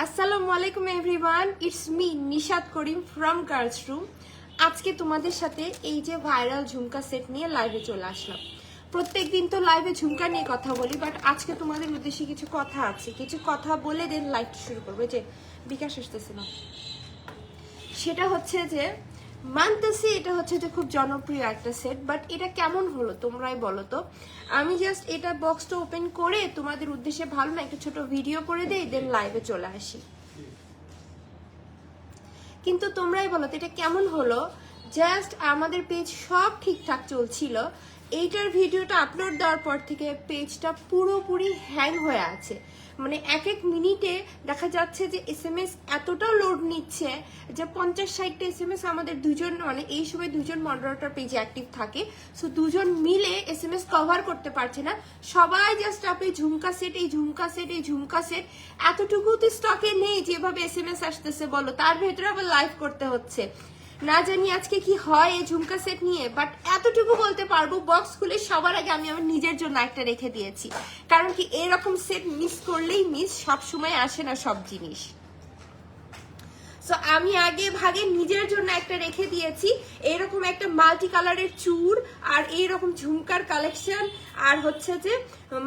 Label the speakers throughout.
Speaker 1: আসসালামু আলাইকুম everyone, it's me Nishat Karim from girls room. আজকে তোমাদের সাথে এই যে ভাইরাল ঝুমকা সেট নিয়ে লাইভে চলে আসলাম। প্রত্যেকদিন তো লাইভে ঝুমকা নিয়ে কথা বলি, বাট আজকে তোমাদের উদ্দেশ্যে কিছু কথা আছে, কিছু কথা বলে দেন লাইভটা শুরু করবো। যে বিকাশ আসতেছে না, সেটা হচ্ছে যে মানতেছি এটা হচ্ছে যে খুব জনপ্রিয় একটা সেট, বাট এটা কেমন হলো তোমরাই বলো তো। আমি জাস্ট এটা বক্সটা ওপেন করে তোমাদের উদ্দেশ্যে ভালো না একটা ছোট ভিডিও করে দেই, দেন লাইভে চলে আসি। কিন্তু তোমরাই বলো তো এটা কেমন হলো। জাস্ট আমাদের পেজ সব ঠিকঠাক চলছিল, এইটার ভিডিওটা আপলোড দেওয়ার পর থেকে পেজটা পুরোপুরি হ্যাং হয়ে আছে। মানে এক এক মিনিটে দেখা যাচ্ছে যে SMS এতটা লোড নিচ্ছে যে 50-60টা SMS আমাদের দুজন, মানে এই সময় দুজন মডারেটর পেজে অ্যাক্টিভ থাকে, সো দুজন মিলে SMS কভার করতে পারছে না। সবাই জাস্ট আপনি ঝুমকা সেট, এই ঝুমকা সেট, এই ঝুমকা সেট, এতটুকু তো স্টকে নেই যেভাবে SMS আসতেছে বলো, তার ভেতরে আবার লাইভ করতে হচ্ছে। না জানি আজকে কি হয় এই ঝুমকা সেট নিয়ে, বাট এতটুকু বলতে পারবো বক্স খুলে সবার আগে আমি আমার নিজের জন্য একটা রেখে দিয়েছি। কারণ কি এরকম সেট মিস করলেই মিস, সব সময় আসে না সব জিনিস। সো আমি আগে ভাগে নিজের জন্য একটা রেখে দিয়েছি, এরকম একটা মাল্টি কালারের চূড় আর এইরকম ঝুমকার কালেকশন আর হচ্ছে যে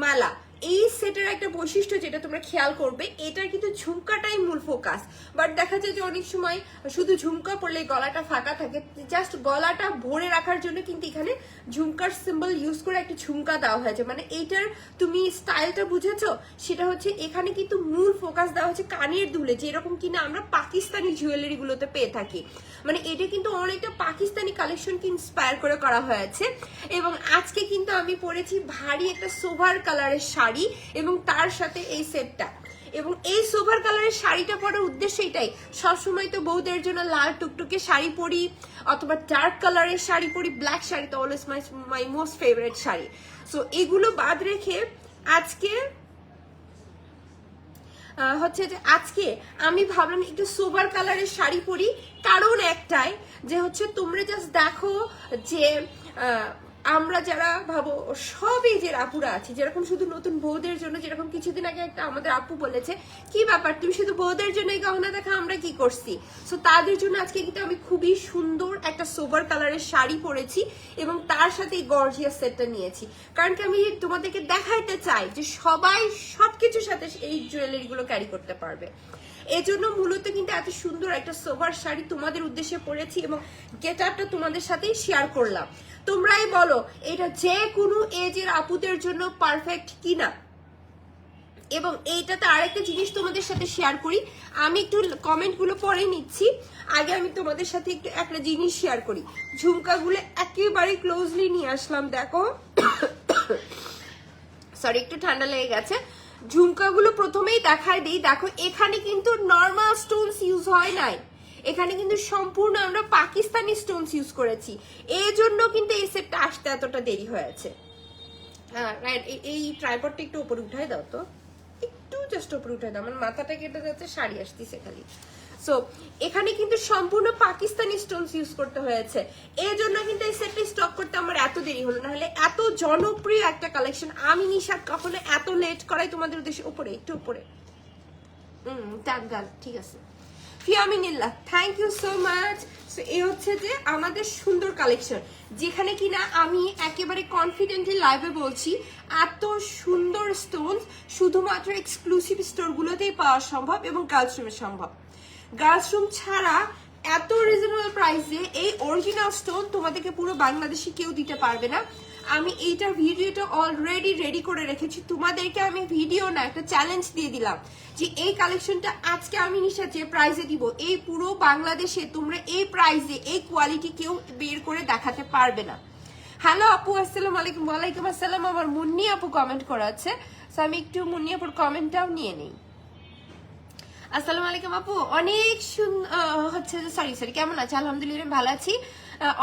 Speaker 1: মালা। এই সেটের একটা বৈশিষ্ট্য যেটা তোমরা খেয়াল করবে, এটার কিন্তু ঝুমকাটাই মূল ফোকাস। বাট দেখা যায় যে অনেক সময় শুধু ঝুমকা পড়লে গলাটা ফাঁকা থাকে, জাস্ট গলাটা ভরে রাখার জন্য কিন্তু এখানে ঝুমকার সিম্বল ইউজ করে একটা ঝুমকা দেওয়া হয়েছে। মানে এইটার তুমি স্টাইলটা বুঝেছো, সেটা হচ্ছে এখানে কিন্তু মূল ফোকাস দেওয়া হচ্ছে কানের দুলে, যেরকম কিনা আমরা পাকিস্তানি জুয়েলারি গুলোতে পেয়ে থাকি। মানে এটা কিন্তু অনেকটা পাকিস্তানি কালেকশনকে ইন্সপায়ার করে করা হয়েছে। এবং আজকে কিন্তু আমি পরেছি ভারী একটা সোভার কালারের শাড়ি এবং তার সাথে এই সেটটা। এবং এই সোভার কালারের শাড়িটা পরার উদ্দেশ্য এটাই, সবসময় তো বউদের জন্য লাল টুকটুকে শাড়ি পরি অথবা ডার্ক কালারের শাড়ি পরি, ব্ল্যাক শাড়ি তো always my most favourite sari. So এগুলো বাদ রেখে আজকে হচ্ছে যে আজকে আমি ভাবলাম একটু সোবার কালারের শাড়ি পরি, কারণ একটাই যে হচ্ছে তোমরা জাস্ট দেখো যে আমরা যারা ভাবো সব এজের আপুরা আছি, যেরকম শুধু নতুন বউদের জন্য, যেরকম কিছুদিন আগে একটা আমাদের আপু বলেছে কি ব্যাপার তুমি শুধু বউদের জন্য এই গহনা দেখা, আমরা কি করছি। সো তাদের জন্য আজকে কিন্তু আমি খুবই সুন্দর একটা সোবার কালারের শাড়ি পরেছি এবং তার সাথে এই গর্জিয়াস সেটটা নিয়েছি। কারণ কি আমি তোমাদেরকে দেখাইতে চাই যে সবাই সবকিছুর সাথে এই জুয়েলারি গুলো ক্যারি করতে পারবে। এজন্য মূলত কিন্তু এত সুন্দর একটা সোভার শাড়ি তোমাদের উদ্দেশ্যে পরেছি এবং গেট আপটা তোমাদের সাথেই শেয়ার করলাম। তোমরাই বলো এটা যে কোনো এজের আপুদের জন্য পারফেক্ট কিনা। এবং এইটাতে আরেকটা জিনিস তোমাদের সাথে শেয়ার করি, আমি একটু কমেন্ট গুলো পরে নিচ্ছি, আগে আমি তোমাদের সাথে একটু একটা জিনিস শেয়ার করি। ঝুমকাগুলো একেবারে ক্লোজলি নিয়ে আসলাম, দেখো সরি একটু ঠান্ডা লেগে গেছে। ঝুমকাগুলো প্রথমেই দেখাই দিই, দেখো এখানে কিন্তু নর্মাল স্টোনস ইউজ হয় নাই, এখানে কিন্তু সম্পূর্ণ আমরা পাকিস্তানি স্টোনস ইউজ করেছি, এই জন্য কিন্তু এই সেটটা আসতে এতটা দেরি হয়েছে। হ্যাঁ রাইট, এই ট্রাইপডটা একটু উপরে উঠাই দাও তো, একটু জাস্ট উপরে উঠাই দাও, আমার মাথাটা কেটে যাচ্ছে, শাড়ি আসতেছে খালি। সো এখানে কিন্তু সম্পূর্ণ পাকিস্তানি স্টোনস ইউজ করতে হয়েছে, এই জন্য কিন্তু এই সেটটা স্টক করতে আমার এত দেরি হলো, না হলে এত জনপ্রিয় একটা কালেকশন আমি নিশাত কখনো এত লেট করাই তোমাদের উদ্দেশ্যে। উপরে একটু উপরে গাল ঠিক আছে, ফিয়ামিনিল্লাহ, thank you so much. So এই হচ্ছে যে আমাদের সুন্দর কালেকশন, যেখানে কিনা আমি একেবারে কনফিডেন্টলি লাইভে বলছি এত সুন্দর স্টোনস শুধুমাত্র এক্সক্লুসিভ স্টোরগুলোতেই পাওয়া সম্ভব এবং গার্লস রুমে সম্ভব। গার্লস রুম ছাড়া এত রিজনেবল প্রাইসে এই অরিজিনাল স্টোন তোমাদেরকে পুরো বাংলাদেশে কেউ দিতে পারবে না। আমি এইটার ভিডিওটা অলরেডি রেডি করে রেখেছি, তোমাদেরকে আমি ভিডিও না একটা চ্যালেঞ্জ দিয়ে দিলাম যে এই কালেকশনটা আজকে আমি নিশা যে প্রাইসে দিব, এই পুরো বাংলাদেশে তোমরা এই প্রাইসে এই কোয়ালিটি কেউ বের করে দেখাতে পারবে না। হ্যালো আপু, আসসালামু আলাইকুম। ওয়ালাইকুম আসসালাম। আমার মুন্নি আপু কমেন্ট করা আছে, সো আমি একটু মুন্নি আপুর কমেন্টটাও নিয়ে নেই। আসসালামু আলাইকুম আপু, অনেক হচ্ছে সরি কেমন আছে? আলহামদুলিল্লাহ ভালো আছি।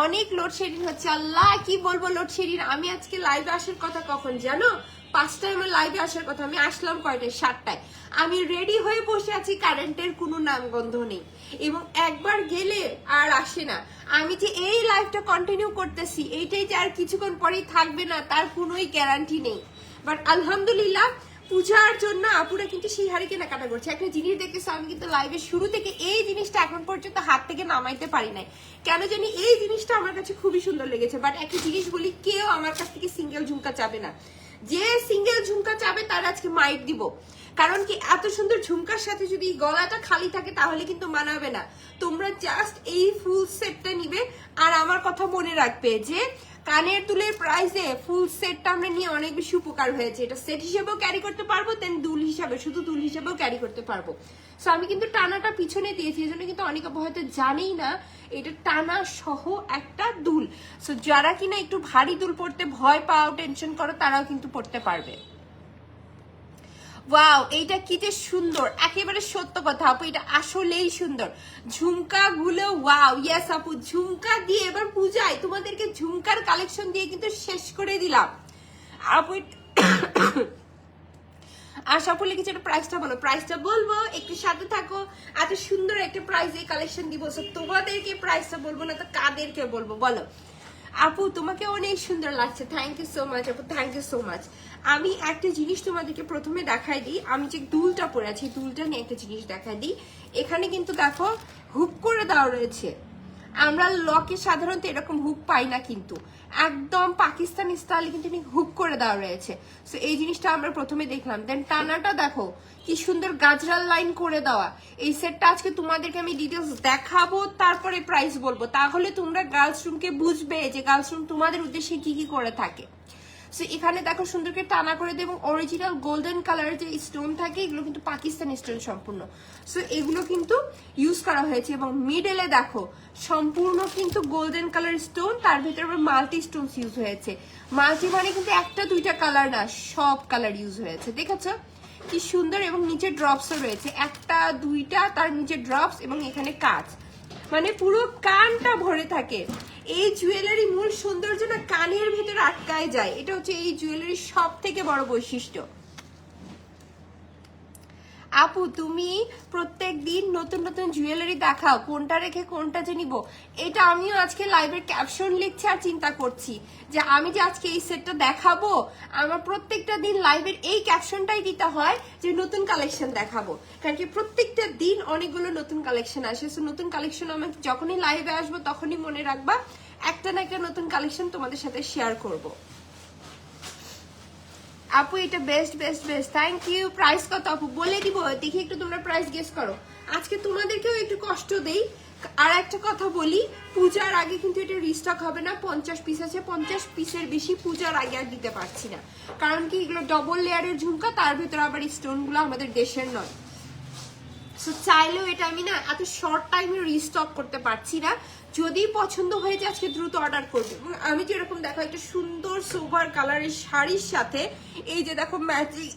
Speaker 1: অনেক লোডশেডিং হচ্ছে, আল্লাহ কি বলবো লোডশেডিং। আমি আজকে লাইভে আসার কথা কখন জানো? 5টায় আমার লাইভে আসার কথা, আমি আসলাম কয়টায়? 7টায়। আমি রেডি হয়ে বসে আছি, কারেন্টের কোনো নামগন্ধ নেই এবং একবার গেলে আর আসে না। আমি যে এই লাইভটা কন্টিনিউ করতেছি এইটাই যে আর কিছুক্ষণ পরেই থাকবে না তার কোনোই গ্যারান্টি নেই, বাট আলহামদুলিল্লাহ পূজার জন্য আপুরা কিন্তু সেই হারে কেনাকাটা করছে। একটা জিনিস দেখতেছো, আমি কিন্তু লাইভের শুরু থেকে এই জিনিসটা এখন পর্যন্ত হাত থেকে নামাইতে পারি নাই, কেন জানি এই জিনিসটা আমার কাছে খুবই সুন্দর লেগেছে। বাট একটা জিনিস বলি, কেউ আমার কাছ থেকে সিঙ্গেল ঝুমকা চাবে না। যে সিঙ্গেল ঝুমকা চাবে তার আজকে মাইক দিব, কারণ কি এত সুন্দর ঝুমকার সাথে যদি গলাটা খালি থাকে তাহলে কিন্তু মানাবে না। তোমরা জাস্ট এই ফুল সেটটা নিবে। আর আমার কথা মনে রাখবে যে কানের দুলের প্রাইসে ফুল সেটটা আমরা নিয়ে অনেক বেশি উপকার হয়েছে। এটা সেট হিসেবেও ক্যারি করতে পারবো, দেন দুল হিসাবে, শুধু দুল হিসেবেও ক্যারি করতে পারবো। সো আমি কিন্তু টানাটা পিছনে দিয়েছি, এই জন্য কিন্তু অনেকে হয়তো জানেই না এটা টানা সহ একটা দুল। সো যারা কিনা একটু ভারী দুল পড়তে ভয় পাও, টেনশন করো, তারাও কিন্তু পড়তে পারবে। ওয়াও, এইটা কি যে সুন্দর, একেবারে সত্য কথা আপু, এটা আসলেই সুন্দর। ঝুমকা গুলো ওয়াও, ইয়েস আপু, ঝুমকা দিয়ে এবার পূজায় তোমাদেরকে ঝুমকার কালেকশন দিয়ে কিন্তু শেষ করে দিলাম আপু। আশা আপু লিখেছে এটা প্রাইসটা বলো। প্রাইসটা বলবো, একটু সাথে থাকো। এত সুন্দর একটা প্রাইস এই কালেকশন দিব, তোমাদেরকে প্রাইসটা বলবো না তো কাদেরকে বলবো বলো। আপু তোমাকে অনেক সুন্দর লাগছে, থ্যাংক ইউ সো মাচ আপু, থ্যাংক ইউ সো মাচ। আমি একটা জিনিস তোমাদেরকে প্রথমে দেখাই দিই, আমি যে দুলটা পরে আছি দুলটা নিয়ে একটা জিনিস দেখাই দিই। এখানে কিন্তু দেখো হুক করে দেওয়া রয়েছে, আমরা লকে সাধারণত এরকম হুক পাই না, কিন্তু একদম পাকিস্তানি স্টাইলে কিন্তু হুক করে দেওয়া রয়েছে। সো এই জিনিসটা আমরা প্রথমে দেখলাম। দেন টানাটা দেখো কি সুন্দর গাজরাল লাইন করে দেওয়া। এই সেটটা আজকে তোমাদেরকে আমি ডিটেলস দেখাবো, তারপরে প্রাইস বলবো, তাহলে তোমরা গার্লস রুমকে বুঝবে যে গার্লস রুম তোমাদের উদ্দেশ্যে কি কি করে থাকে। সো এখানে দেখো সুন্দর করে টানা করে দেয় এবং অরিজিনাল গোল্ডেন কালারের যে স্টোন থাকে এগুলো কিন্তু পাকিস্তানি স্টোন সম্পূর্ণ। সো এগুলো কিন্তু ইউজ করা হয়েছে এবং মিডলে দেখো সম্পূর্ণ কিন্তু গোল্ডেন কালার স্টোন, তার ভিতরে আবার মাল্টি স্টোনস ইউজ হয়েছে। মাল্টি মানে কিন্তু একটা দুইটা কালার না, সব কালার ইউজ হয়েছে, দেখেছো কি সুন্দর। এবং নিচে ড্রপসও রয়েছে, একটা দুইটা, তার নিচে ড্রপস এবং এখানে কাচ, মানে পুরো কানটা ভরে থাকে। এই জুয়েলারি মূল সৌন্দর্য না কানের ভেতরে আটকায় যায়, এটা হচ্ছে এই জুয়েলারির সব থেকে বড় বৈশিষ্ট্য। আপু তুমি প্রত্যেক দিন নতুন নতুন জুয়েলারি দেখাও, কোনটা রেখে কোনটা যে নিব, এটা আমিও আজকে লাইভের ক্যাপশন লিখছি আর চিন্তা করছি যে আমি যে আজকে এই সেটটা দেখাবো, আমার প্রত্যেকটা দিন লাইভের এই ক্যাপশনটাই দিতে হয় যে নতুন কালেকশন দেখাবো, কারণ কি প্রত্যেকটা দিন অনেকগুলো নতুন কালেকশন আসে। সো নতুন কালেকশন আমি যখনই লাইভে আসবো তখনই মনে রাখবা একটা না একটা নতুন কালেকশন তোমাদের সাথে শেয়ার করবো। আপু এটা best best best, thank you. Price কত আপু বলে দিব, দেখি একটু তোমরা প্রাইস গেস করো। আজকে তোমাদেরকেও একটু কষ্ট দেই। আর একটা কথা বলি, পূজার আগে কিন্তু এটা রিস্টক হবে না, 50 পিস আছে, 50 পিসের বেশি পূজার আগে আর দিতে পারছি না, কারণ কি এগুলো ডবল লেয়ারের ঝুমকা, তার ভেতরে আবার স্টোন গুলো আমাদের দেশের নয়। সো চাইলেও এটা আমি না এত শর্ট টাইমে রিস্টক করতে পারছি না। যদি পছন্দ হয়ে যায় আজকে দ্রুত অর্ডার করবে। এবং আমি যেরকম দেখো একটা সুন্দর সোভার কালারের শাড়ির সাথে এই যে দেখো ম্যাচিং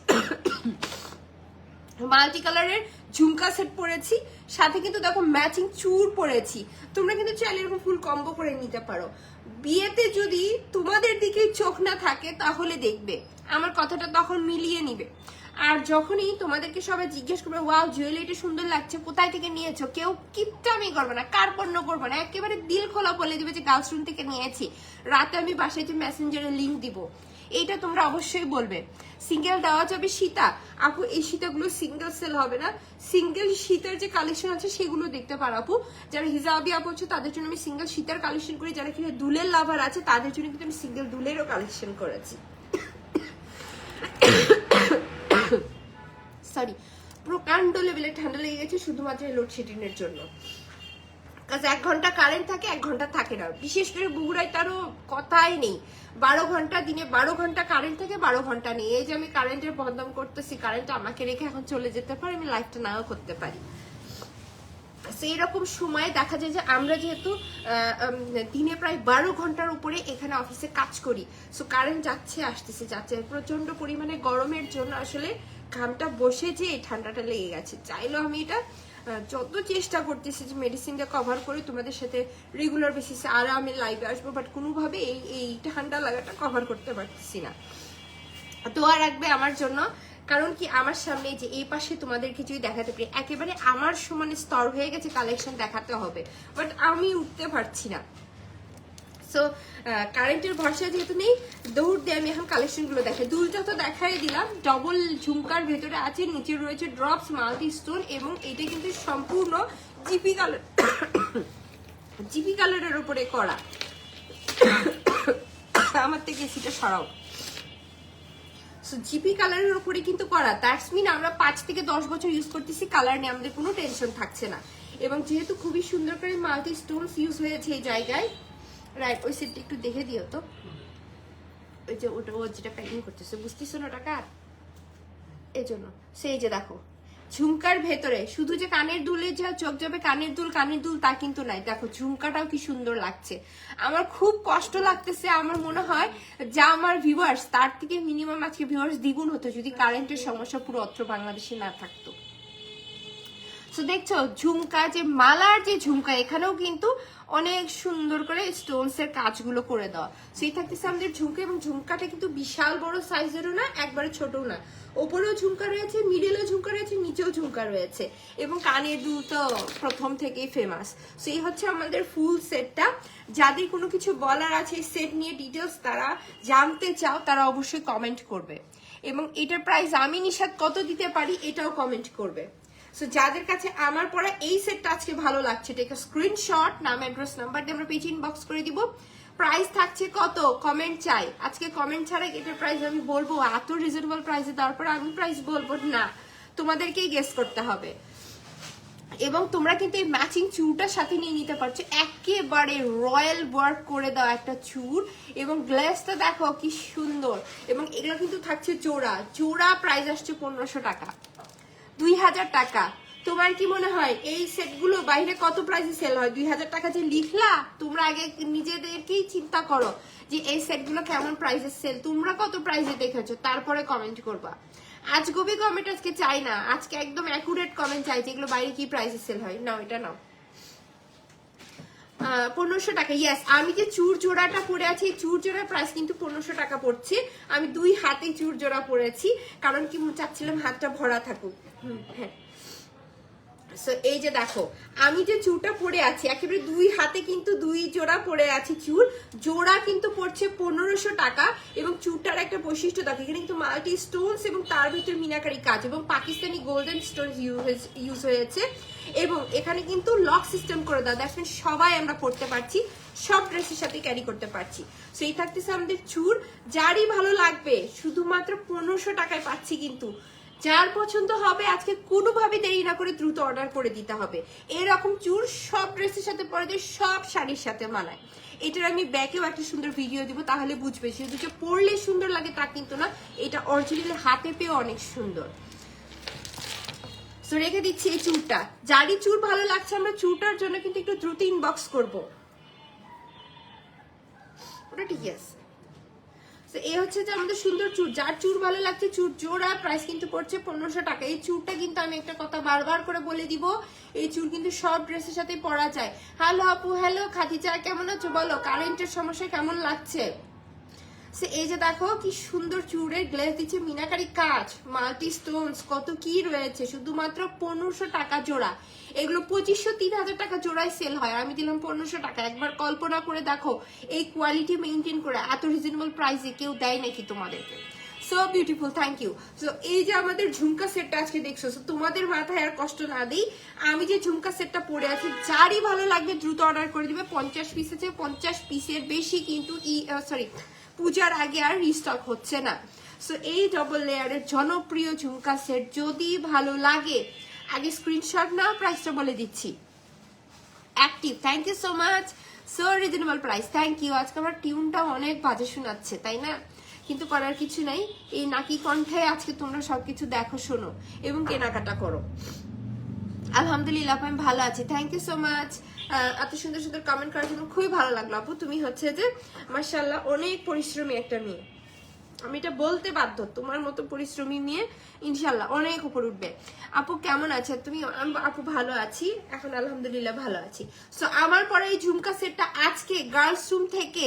Speaker 1: মাল্টি কালারের ঝুমকা সেট পরেছি, সাথে কিন্তু দেখো ম্যাচিং চূড় পরেছি। তোমরা কিন্তু চাইলে এরকম ফুল কম্বো করে নিতে পারো। বিয়েতে যদি তোমাদের দিকে চোখ না থাকে তাহলে দেখবে আমার কথাটা তখন মিলিয়ে নিবে। আর যখনই তোমাদেরকে সবাই জিজ্ঞেস করবে ওয়াও জুয়েলারিটা সুন্দর লাগছে, কোথায় থেকে নিয়েছো, কেউ কিপটামি করবে না, কার পণ্য করবে না, একেবারে দিল খোলা বলে দিবে যে গার্লস রুম থেকে নিয়েছি। রাতে আমি বাসায় যে মেসেঞ্জারে লিঙ্ক দিব, এইটা তোমরা অবশ্যই বলবে। সিঙ্গেল দেওয়া যাবে সীতা আপু, এই সীতাগুলো সিঙ্গেল সেল হবে না, সিঙ্গেল সীতার যে কালেকশন আছে সেগুলো দেখতে পারো আপু। যারা হিজাবি আপু হচ্ছে তাদের জন্য আমি সিঙ্গেল সীতার কালেকশন করি, যারা কিনা দুলের লাভার আছে তাদের জন্য কিন্তু আমি সিঙ্গেল দুলেরও কালেকশন করেছি। সরি, প্রকাণ্ড লেভেলে ঠান্ডা লেগে গেছে শুধুমাত্র লোডশেডিং এর জন্য। কাজ 1 ঘন্টা কারেন্ট থাকে, 1 ঘন্টা থাকে না, বিশেষ করে বগুড়ায় তারও কথাই নেই। 12 ঘন্টা দিনে 12 ঘন্টা কারেন্ট থাকে, 12 ঘন্টা নেই। এই যে আমি কারেন্টের বদনাম করতেছি, কারেন্ট আমাকে রেখে এখন চলে যেতে পারে, আমি লাইফটা নাও করতে পারি। সেই রকম সময় দেখা যায় যে আমরা যেহেতু দিনে প্রায় 12 ঘন্টার উপরে এখানে অফিসে কাজ করি, সো কারেন্ট যাচ্ছে আসতেছে যাচ্ছে, প্রচন্ড পরিমাণে গরমের জন্য আসলে ঘামটা বসে যে ঠান্ডাটা লেগে গেছে। চাইলেও আমি এটা যত চেষ্টা করতেছি যে মেডিসিনটা কভার করে তোমাদের সাথে রেগুলার বেসিসে আরামে লাইভে আসবো, বাট কোনোভাবে এই ঠান্ডা লাগাটা কভার করতে পারতেছি না। দোয়া রাখবে আমার জন্য, কারণ কি আমার সামনে যে এই পাশে তোমাদেরকে যদি দেখাতে পারি একেবারে আমার সমানে স্তর হয়ে গেছে, কালেকশন দেখাতে হবে, বাট আমি উঠতে পারছি না। সো কারেন্টের ভরসা যেহেতু নেই, দৌড় দিয়ে আমি এখন কালেকশনগুলো দেখাই। দুলটা তো দেখাই দিলাম, ডবল ঝুমকার ভেতরে আছে, নিচে রয়েছে ড্রপস মাল্টি স্টোন, এবং এটা কিন্তু সম্পূর্ণ জিপি কালার জিপি কালারের উপরে করা। আমার থেকে সেটা সরাও। সো জিপি কালারের উপরে কিন্তু করা, দ্যাটস মিন আমরা 5 থেকে 10 বছর ইউজ করতেছি, কালার নিয়ে আমাদের কোনো টেনশন থাকছে না। এবং যেহেতু খুবই সুন্দর করে মাল্টি স্টোনস ইউজ হয়েছে এই জায়গায়, রাইট? ওই সেটটা একটু দেখে দিও তো, ওই যে ওটা ও যেটা প্যাকিং করতেছে, বুঝতেছো না টাকা এই জন্য। সেই যে দেখো ঝুমকার ভেতরে শুধু যে কানের দুলে যা চোখ যাবে কানের দুল তা কিন্তু নাই। দেখো ঝুমকাটাও কি সুন্দর লাগছে। আমার খুব কষ্ট লাগতেছে, আমার মনে হয় যা আমার ভিউয়ার্স তার থেকে মিনিমাম আজকে ভিউয়ার্স দ্বিগুণ হতো যদি কারেন্টের সমস্যা পুরো অত্র বাংলাদেশে না থাকতো। তো দেখছো ঝুমকা যে মালার যে ঝুমকা, এখানেও কিন্তু অনেক সুন্দর করে স্টোনস এর কাজগুলো করে দেওয়া। সেই থাকতেছে আমাদের ঝুমকা, এবং ঝুমকাটা কিন্তু বিশাল বড় সাইজেরও না, একবারে ছোটও না। ওপরেও ঝুমকা রয়েছে, মিডলেও ঝুমকা রয়েছে, নিচেও ঝুমকা রয়েছে, এবং কানের দুল তো প্রথম থেকেই ফেমাস। সো এই হচ্ছে আমাদের ফুল সেটটা। যাদের কোনো কিছু বলার আছে সেট নিয়ে ডিটেলস তারা জানতে চাও, তারা অবশ্যই কমেন্ট করবে, এবং এটার প্রাইস আমি নিশাদ কত দিতে পারি এটাও কমেন্ট করবে। সো যাদের কাছে আমার পরা এই সেটটা আজকে ভালো লাগছে, টেক আ স্ক্রিনশট, নাম অ্যাড্রেস নাম্বার দিয়ে আমরা পেজ ইনবক্স করে দিব। প্রাইস থাকছে কত কমেন্ট চাই, আজকে কমেন্ট ছাড়া এটার প্রাইস আমি বলবো এত রিজনেবল প্রাইসে, দেওয়ার পরে আমি প্রাইস বলবো না, তোমাদেরকেই গেস করতে হবে। এবং তোমরা কিন্তু এই ম্যাচিং চুড়টার সাথে নিয়ে নিতে পারছো, একেবারে রয়্যাল ওয়ার্ক করে দেওয়া একটা চুড়, এবং গ্লেসটা দেখো কি সুন্দর। এবং এগুলো কিন্তু থাকছে জোড়া জোড়া, প্রাইস আসছে 1500 টাকা, 2000 টাকা। তোমার কি মনে হয় এই সেটগুলো বাইরে কত প্রাইসে সেল হয়? 2000 টাকা যে লিখলা, তোমরা আগে নিজেদেরকেই চিন্তা করো যে এই সেটগুলো কেমন প্রাইসে সেল, তোমরা কত প্রাইসে দেখেছো, তারপরে কমেন্ট করবা। আজগবি কমেন্ট আজকে চাই না, আজকে একদম অ্যাকুরেট কমেন্ট চাই যেগুলো বাইরে কি প্রাইসে সেল হয়। নাও এটা নাও, 1500 টাকা। ইয়েস, আমি যে চুর জোড়াটা পরে আছি, এই চুর জোড়ার প্রাইস কিন্তু 1500 টাকা পড়ছে। আমি 2 হাতে চুর জোড়া পরেছি, কারণ কি চাচ্ছিলাম হাতটা ভরা থাকুক। হ্যাঁ, সো এই যে দেখো আমি যে চুরটা পরে আছি, একেবারে 2 হাতে কিন্তু 2 জোড়া পরে আছি চুর, জোড়া কিন্তু পড়ছে 1500 টাকা। এবং চুরটার একটা বৈশিষ্ট্য দেখো, এখানে কিন্তু মাল্টি স্টোনস এবং তার ভিতর মিনাকারি কাজ এবং পাকিস্তানি গোল্ডেন স্টোনস ইউজ হয়েছে। এবং এখানে কিন্তু লক সিস্টেম করে দেওয়া, দেখেন সবাই আমরা পড়তে পারছি, সব ড্রেসের সাথে ক্যারি করতে পারছি। সো এই থাকতেছে আমাদের চুর, যারই ভালো লাগবে শুধুমাত্র 1500 টাকায় পাচ্ছি। কিন্তু যার পছন্দ হবে আজকে কোনোভাবে দেরি না করে দ্রুত অর্ডার করে দিতে হবে। এরকম চুর সব ড্রেসের সাথে পরে দিয়ে সব শাড়ির সাথে মানায়। এটার আমি ব্যাকেও একটা সুন্দর ভিডিও দিব, তাহলে বুঝবে। সে দুটো পরলে সুন্দর লাগে তা কিন্তু না, এটা অরিজিনালি হাতে পেয়ে অনেক সুন্দর। সো রেখে দিচ্ছি এই চুরটা, যারই চুর ভালো লাগছে আমরা চুরটার জন্য কিন্তু একটু দ্রুত ইনবক্স করবো, ওটা ঠিক আছে। এই হচ্ছে যে আমাদের সুন্দর চুর, যার চুর ভালো লাগছে চুর জোড়া, প্রাইস কিন্তু পড়ছে 1500 টাকা। এই চুরটা কিন্তু আমি একটা কথা বারবার করে বলে দিব, এই চুর কিন্তু সব ড্রেসের সাথে পরা যায়। হ্যালো আপু, হ্যালো খাদিজা, কেমন আছো বলো? কারেন্টের সমস্যা কেমন লাগছে? এই যে দেখো কি সুন্দর চুড়ের গ্লেজ দিচ্ছে, মিনাকারি কাজ, মাল্টি স্টোনস, কত কি রয়েছে, শুধুমাত্র 1500 টাকা জোড়া। এগুলো 2500-3000 টাকা জোড়ায় সেল হয়, আমি দিলাম 1500 টাকা। একবার কল্পনা করে দেখো এই কোয়ালিটি মেনটেন করে এত রিজনেবল প্রাইসে কেউ দেয় নাকি তোমাদেরকে। So beautiful, thank you. So এই যে আমাদের ঝুমকা সেটটা আজকে দেখছো, তোমাদের মাথায় আর কষ্ট না দিই, আমি যে ঝুমকা সেটটা পরে আছি, যারই ভালো লাগবে দ্রুত অর্ডার করে দিবে। 50 পিস আছে, 50 পিসের বেশি কিন্তু পূজার আগে আর রিস্টক হচ্ছে না। সো এই ডবল লেয়ারের জনপ্রিয় ঝুমকা সেট যদি ভালো লাগে আগে স্ক্রিনশট নাও, প্রাইসটা বলে দিচ্ছি। Active, thank you so much, so reasonable price, thank you. আজকে আমার টিউনটা অনেক বাজে শোনাচ্ছে তাই না, কিন্তু করার কিছু নাই, এই নাকি কণ্ঠে আজকে তোমরা সবকিছু দেখো, শোনো এবং কেনাকাটা করো। আলহামদুলিল্লাহ আমি ভালো আছি, থ্যাংক ইউ সো মাচ। এত সুন্দর সুন্দর কমেন্ট করার জন্য খুবই ভালো লাগলো আপু। তুমি হচ্ছে যে মাশাআল্লাহ অনেক পরিশ্রমী একটা মেয়ে, আমি এটা বলতে বাধ্য, তোমার মতো পরিশ্রমী মেয়ে ইনশাল্লাহ অনেক উপর উঠবে। আপু কেমন আছে তুমি? আপু ভালো আছি এখন, আলহামদুলিল্লাহ ভালো আছি। সো আমার পরে এই ঝুমকা সেটটা আজকে গার্লস রুম থেকে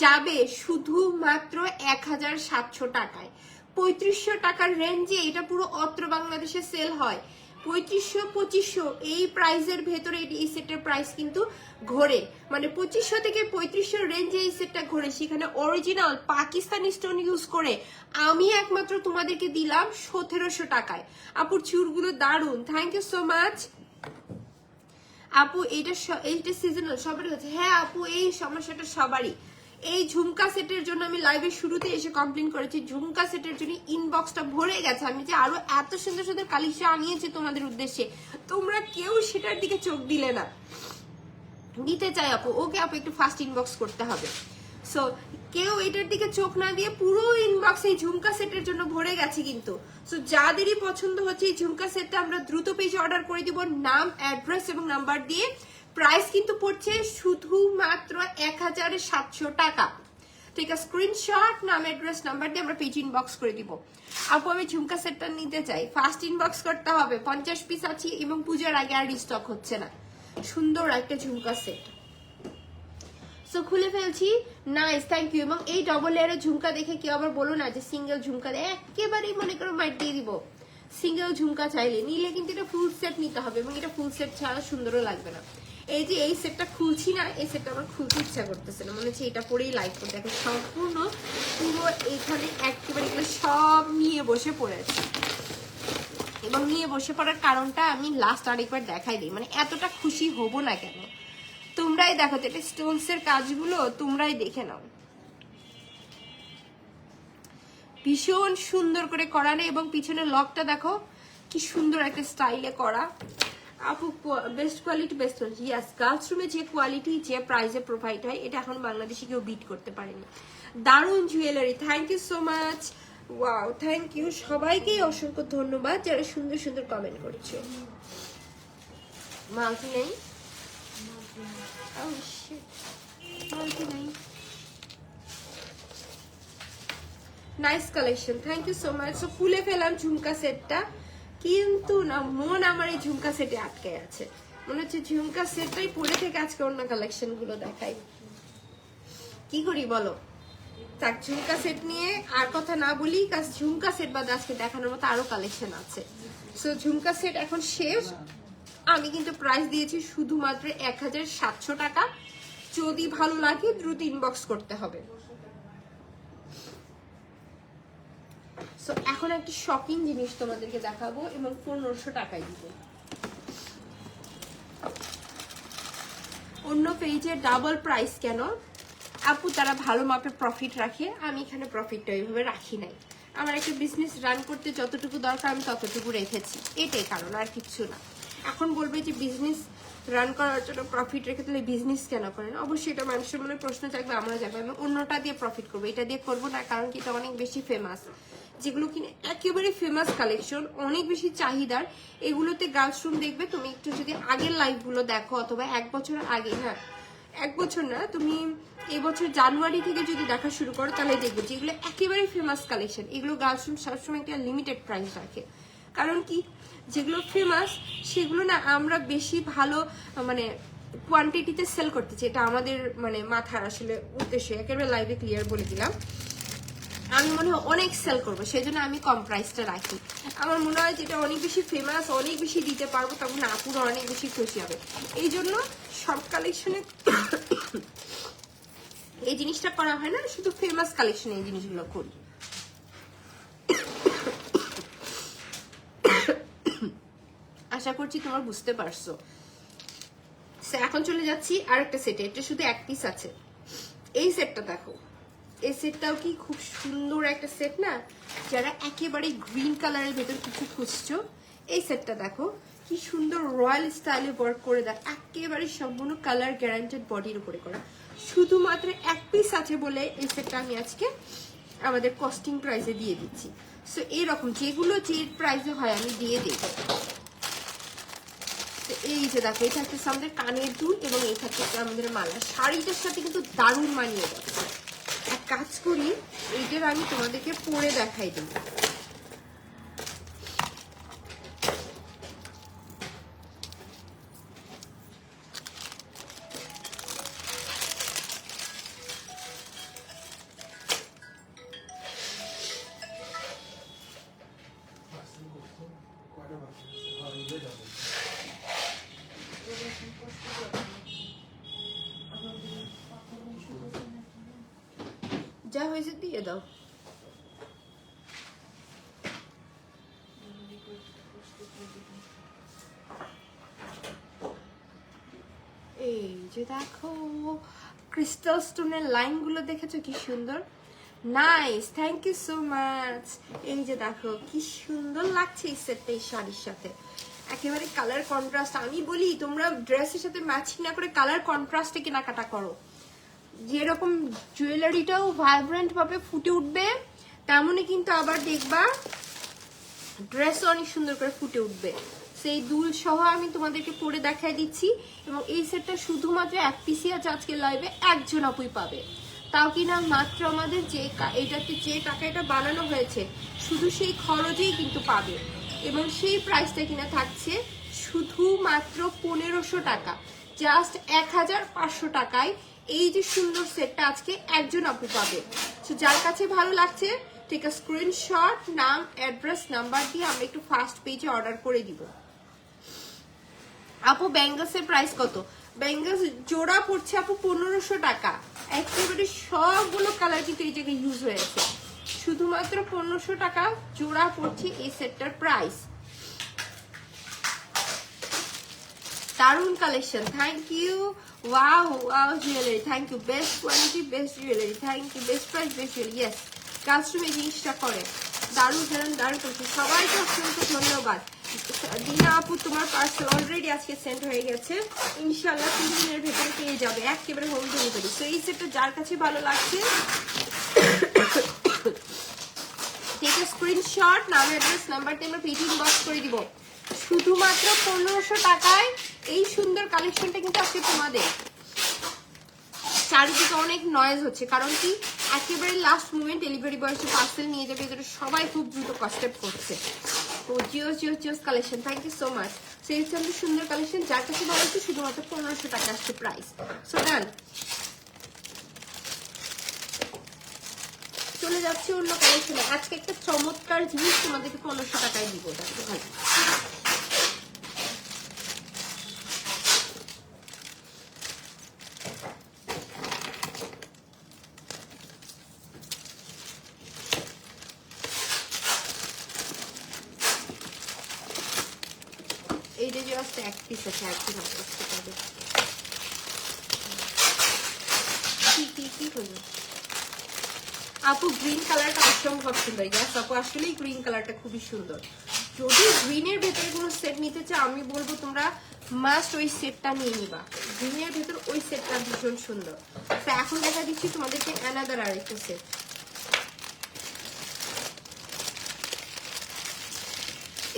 Speaker 1: যাবে শুধুমাত্র 1700 টাকায়। 3500 টাকার রেঞ্জে এটা পুরো অত্র বাংলাদেশে সেল হয় 2500 এই প্রাইসের ভেতরে এই সেটের প্রাইস কিন্তু ঘোরে, মানে 2500 থেকে 3500 রেঞ্জে এই সেটটা ঘোরে, সেখানে অরিজিনাল পাকিস্তানি স্টোন ইউজ করে আমি একমাত্র তোমাদেরকে দিলাম 1700 টাকায়। আপুর চুড়গুলো দারুন, থ্যাংক ইউ সো মাচ। আপু এইটা সিজনাল সবারই হচ্ছে। হ্যাঁ আপু, এই সমস্যাটা সবারই। এই ঝুমকা সেটের জন্য আমি লাইভের শুরুতে এসে কমপ্লেন করেছি, ঝুমকা সেটের জন্য ইনবক্সটা ভরে গেছে। আমি যে আরো এত সুন্দর সুন্দর কালেকশন আনিয়েছি তোমাদের উদ্দেশ্যে, তোমরা কেউ সেটার দিকে চোখ দিলে না। দিতে চাই আপু, ওকে আপু একটু ফাস্ট ইনবক্স করতে হবে। সো কেউ এটার দিকে চোখ না দিয়ে পুরো ইনবক্স এই ঝুমকা সেটের জন্য ভরে গেছে কিন্তু। সো যাদেরই পছন্দ হচ্ছে এই ঝুমকা সেটটা আমরা দ্রুত পেজে অর্ডার করে দিব, নাম, অ্যাড্রেস এবং নাম্বার দিয়ে। প্রাইস কিন্তু পড়ছে শুধুমাত্র 1700 টাকা। ঠিক আছে, স্ক্রিনশট, নাম, অ্যাড্রেস, নাম্বার দিয়ে আমরা পেজ ইনবক্স করে দিব। আপু আমি ঝুমকা সেটটা নিতে চাই, ফার্স্ট ইনবক্স করতে হবে। 50 পিস আছে এবং পূজার আগে আর রিস্টক হচ্ছে না। সুন্দর একটা ঝুমকা সেট। সো খুলে ফেলছি, নাইস, থ্যাংক ইউ। এবং এই ডবল লেয়ারের ঝুমকা দেখে কেউ আবার বলো না যে সিঙ্গেল ঝুমকা দেয়, একেবারেই মনে করো মাইট দিয়ে দিব। সিঙ্গেল ঝুমকা চাইলে নিলে কিন্তু এটা ফুল সেট নিতে হবে, এবং এটা ফুল সেট ছাড়া সুন্দরও লাগবে না। এই যে এই সেটটা খুলছি না, এই সেটটা আমার খুলতে ইচ্ছা করতেছে না, মনে হচ্ছে এটা পরেই লাইভ করতে। এখন সম্পূর্ণ পুরো এখানে একেবারে এগুলো সব নিয়ে বসে পড়েছে, এবং নিয়ে বসে পড়ার কারণটা আমি লাস্ট আরেকবার দেখাই দিই, মানে এতটা খুশি হব না কেন তোমরাই দেখো তো, এটা স্টোনস এর কাজগুলো তোমরাই দেখে নাও, ভীষণ সুন্দর করে করা নেই। এবং পিছনের লকটা দেখো কি সুন্দর একটা স্টাইলে করা। আপু বেস্ট কোয়ালিটি, বেস্ট ইয়াস, গার্লস রুমে যে কোয়ালিটি যে প্রাইসে প্রোভাইড হয় এটা এখন বাংলাদেশে কেউ বিট করতে পারেনি। দারুণ jewellery, thank you so much. Wow, thank you সবাইকেই অসংখ্য ধন্যবাদ যারা সুন্দর সুন্দর কমেন্ট করছো। মালতি নেই, মালতি নেই। Nice collection, thank you so much. So খুলে ফেলাম ঝুমকা সেটটা, কিন্তু না মন আমার এই ঝুমকা সেটে আটকে আছে। মনে হচ্ছে ঝুমকা সেটটাই পরে থেকে আজকে অন্য কালেকশন গুলো দেখাই। কি করি বলো? তার ঝুমকা সেট নিয়ে আর কথা না বলি, কাজ ঝুমকা সেট বাদে আজকে দেখানোর মতো আরো কালেকশন আছে। সো ঝুমকা সেট এখন শেষ। আমি কিন্তু প্রাইস দিয়েছি শুধুমাত্র 1700 টাকা। যদি ভালো লাগে দ্রুত ইনবক্স করতে হবে। সো এখন একটা শপিং জিনিস তোমাদেরকে দেখাবো এবং 1500 টাকায় দিব। অন্য পেজে ডাবল প্রাইস কেন? আপু তারা ভালো মাপে প্রফিট রাখে, আমি এখানে প্রফিটটা ওইভাবে রাখি নাই। আমার একটা বিজনেস রান করতে যতটুকু দরকার আমি ততটুকু রেখেছি, এটাই কারণ, আর কিচ্ছু না। এখন বলবে যে বিজনেস রান করার জন্য প্রফিট রেখে তাহলে বিজনেস কেন করেন? অবশ্যই এটা মানুষের মনে প্রশ্ন থাকবে, আমরা যাবো আমি অন্যটা দিয়ে প্রফিট করবো, এটা দিয়ে করবো না, কারণ কি এটা অনেক বেশি ফেমাস। যেগুলো কিনে একেবারে ফেমাস কালেকশন, অনেক বেশি চাহিদার, এগুলোতে গার্লস রুম দেখবে তুমি একটু যদি আগের লাইভগুলো দেখো, অথবা 1 বছর আগে, হ্যাঁ 1 বছর না, তুমি এবছর জানুয়ারি থেকে যদি দেখা শুরু করো তাহলে দেখবে যে এগুলো একেবারে ফেমাস কালেকশন। এগুলো গার্লস রুম সবসময় একটা লিমিটেড প্রাইস রাখে, কারণ কি যেগুলো ফেমাস সেগুলো না আমরা বেশি ভালো মানে কোয়ান্টিটিতে সেল করতে চাই, এটা আমাদের মানে মাথার আসলে উদ্দেশ্য। একেবারে লাইভে ক্লিয়ার বলে দিলাম, আমি মনে হয় অনেক সেল করবো, সেই জন্য আমি কম প্রাইসটা রাখি। আমার মনে হয় যেটা অনেক বেশি ফেমাস, অনেক বেশি দিতে পারবো, তখন আপুরা অনেক বেশি খুশি হবে। এই জন্য সব কালেকশনে এই জিনিসটা করা হয় না, শুধু ফেমাস কালেকশনে এই জিনিসগুলো করি। আশা করছি তোমরা বুঝতে পারছো। এখন চলে যাচ্ছি আর একটা সেটে, এটা শুধু 1 পিস আছে। এই সেটটা দেখো, এই সেটটাও কি খুব সুন্দর একটা সেট না? যারা একেবারে গ্রিন কালারের ভেতর কিছু খুঁজছো, এই সেটটা দেখো কি সুন্দর রয়্যাল স্টাইলে ওয়ার্ক করে দেয়, একেবারে সম্পূর্ণ কালার গ্যারান্টেড বডির উপরে করা। শুধুমাত্র 1 পিস আছে বলে এই সেটটা আমি আজকে আমাদের কস্টিং প্রাইসে দিয়ে দিচ্ছি। সো এইরকম যেগুলো যে প্রাইসে হয় আমি দিয়ে দিই। এই যে দেখো, এই থাকতেছে আমাদের কানের দুল এবং এই থাকতেছে আমাদের মালা। শাড়িটার সাথে কিন্তু দারুণ মানিয়ে যাচ্ছে। এক কাজ করি, এইটার আমি তোমাদেরকে পরে দেখাই দিই। হয়েছে দিয়ে দাও। এই যে দেখো ক্রিস্টাল স্টোনের লাইনগুলো দেখেছো কি সুন্দর, nice, thank you so much. এই যে দেখো কি সুন্দর লাগছে এই সেটটা এই শাড়ির সাথে, একেবারে কালার কন্ট্রাস্ট। আমি বলি তোমরা ড্রেসের সাথে ম্যাচিং না করে কালার কন্ট্রাস্টে কেনাকাটা করো, যেরকম জুয়েলারিটাও ভাইব্রেন্ট ভাবে ফুটে উঠবে, তেমনই কিন্তু আবার দেখবা ড্রেসও অনেক সুন্দর করে ফুটে উঠবে। সেই দুল সহ আমি তোমাদেরকে পরে দেখাই দিচ্ছি। এবং এই সেটটা শুধুমাত্র এক পিসি আছে আজকে লাইভে, একজন আপুই পাবে, তাও কিনা মাত্র আমাদের যে এটাতে যে টাকা এটা বানানো হয়েছে শুধু সেই খরচেই কিন্তু পাবে। এবং সেই প্রাইসটা কিনা থাকছে শুধুমাত্র 1500 টাকা, জাস্ট 1500 টাকায় এই যে সুন্দর সেটটা আজকে একজন আপু পাবে। তো যার কাছে ভালো লাগছে ঠিক আছে, স্ক্রিনশট, নাম, অ্যাড্রেস, নাম্বার দিয়ে আমরা একটু ফার্স্ট পেজে অর্ডার করে দিব। আপু ব্যাঙ্গলসের প্রাইস কত? ব্যাঙ্গলস জোড়া পড়ছে আপু 1500 টাকা, একেবারে সবগুলো কালার কিন্তু এই জায়গায় ইউজ হয়েছে, শুধুমাত্র 1500 টাকা জোড়া পড়ছে এই সেটটার প্রাইস। দারুন collection, thank you. Wow wow jewellery, thank you, best quality best jewellery, thank you, best price best jewellery. Yes, custom এই জিনিসটা করে, দারুণ দারুণ দারুণ করছে, সবাইকে অসংখ্য ধন্যবাদ। দিনা আপু তোমার পার্সেল অলরেডি আজকে সেন্ড হয়ে গেছে, ইনশাল্লাহ 3 দিনের ভেতরে পেয়ে যাবে, একেবারে হোম ডেলিভারি। তো এই সেটটা যার কাছে ভালো লাগছে টেক এ স্ক্রিনশট, নাম, অ্যাড্রেস, নাম্বারটা আমরা পেজ ইনবক্স করে দিব। শুধুমাত্র 1500 টাকায় এই সুন্দর কালেকশনটা কিন্তু আজকে তোমাদের। চারিদিকে অনেক নয়েজ হচ্ছে, কারণ কি একেবারে লাস্ট মোমেন্ট ডেলিভারি বয় এসে পার্সেল নিয়ে যাবে, এটা সবাই খুব দ্রুত কস্টেপ করছে। তো জিওস collection, thank you so much. সেই হচ্ছে আমাদের সুন্দর কালেকশন, যার কাছে ভালো হচ্ছে শুধুমাত্র 1500 টাকা আসছে প্রাইস। সো ডান, চলে যাচ্ছে অন্য কালেকশনে। আজকে একটা চমৎকার জিনিস তোমাদেরকে 1500 টাকায় দিব, দেখো ভালো। এইটা জাস্ট এক পিস আছে, একদিন আসতে পারবে। কি হলো আপু? গ্রিন কালারটা অসম্ভব সুন্দর। ইয়াস আপু, আসলেই গ্রিন কালারটা খুবই সুন্দর। যদি গ্রিনের ভেতরে কোনো সেট নিতে চাও আমি বলবো তোমরা মাস্ট ওই সেটটা নিয়ে নিবা, গ্রিনের ভেতর ওই সেটটা ভীষণ সুন্দর। তো এখন দেখা দিচ্ছি তোমাদেরকে অ্যানাদার আরেকটা সেট।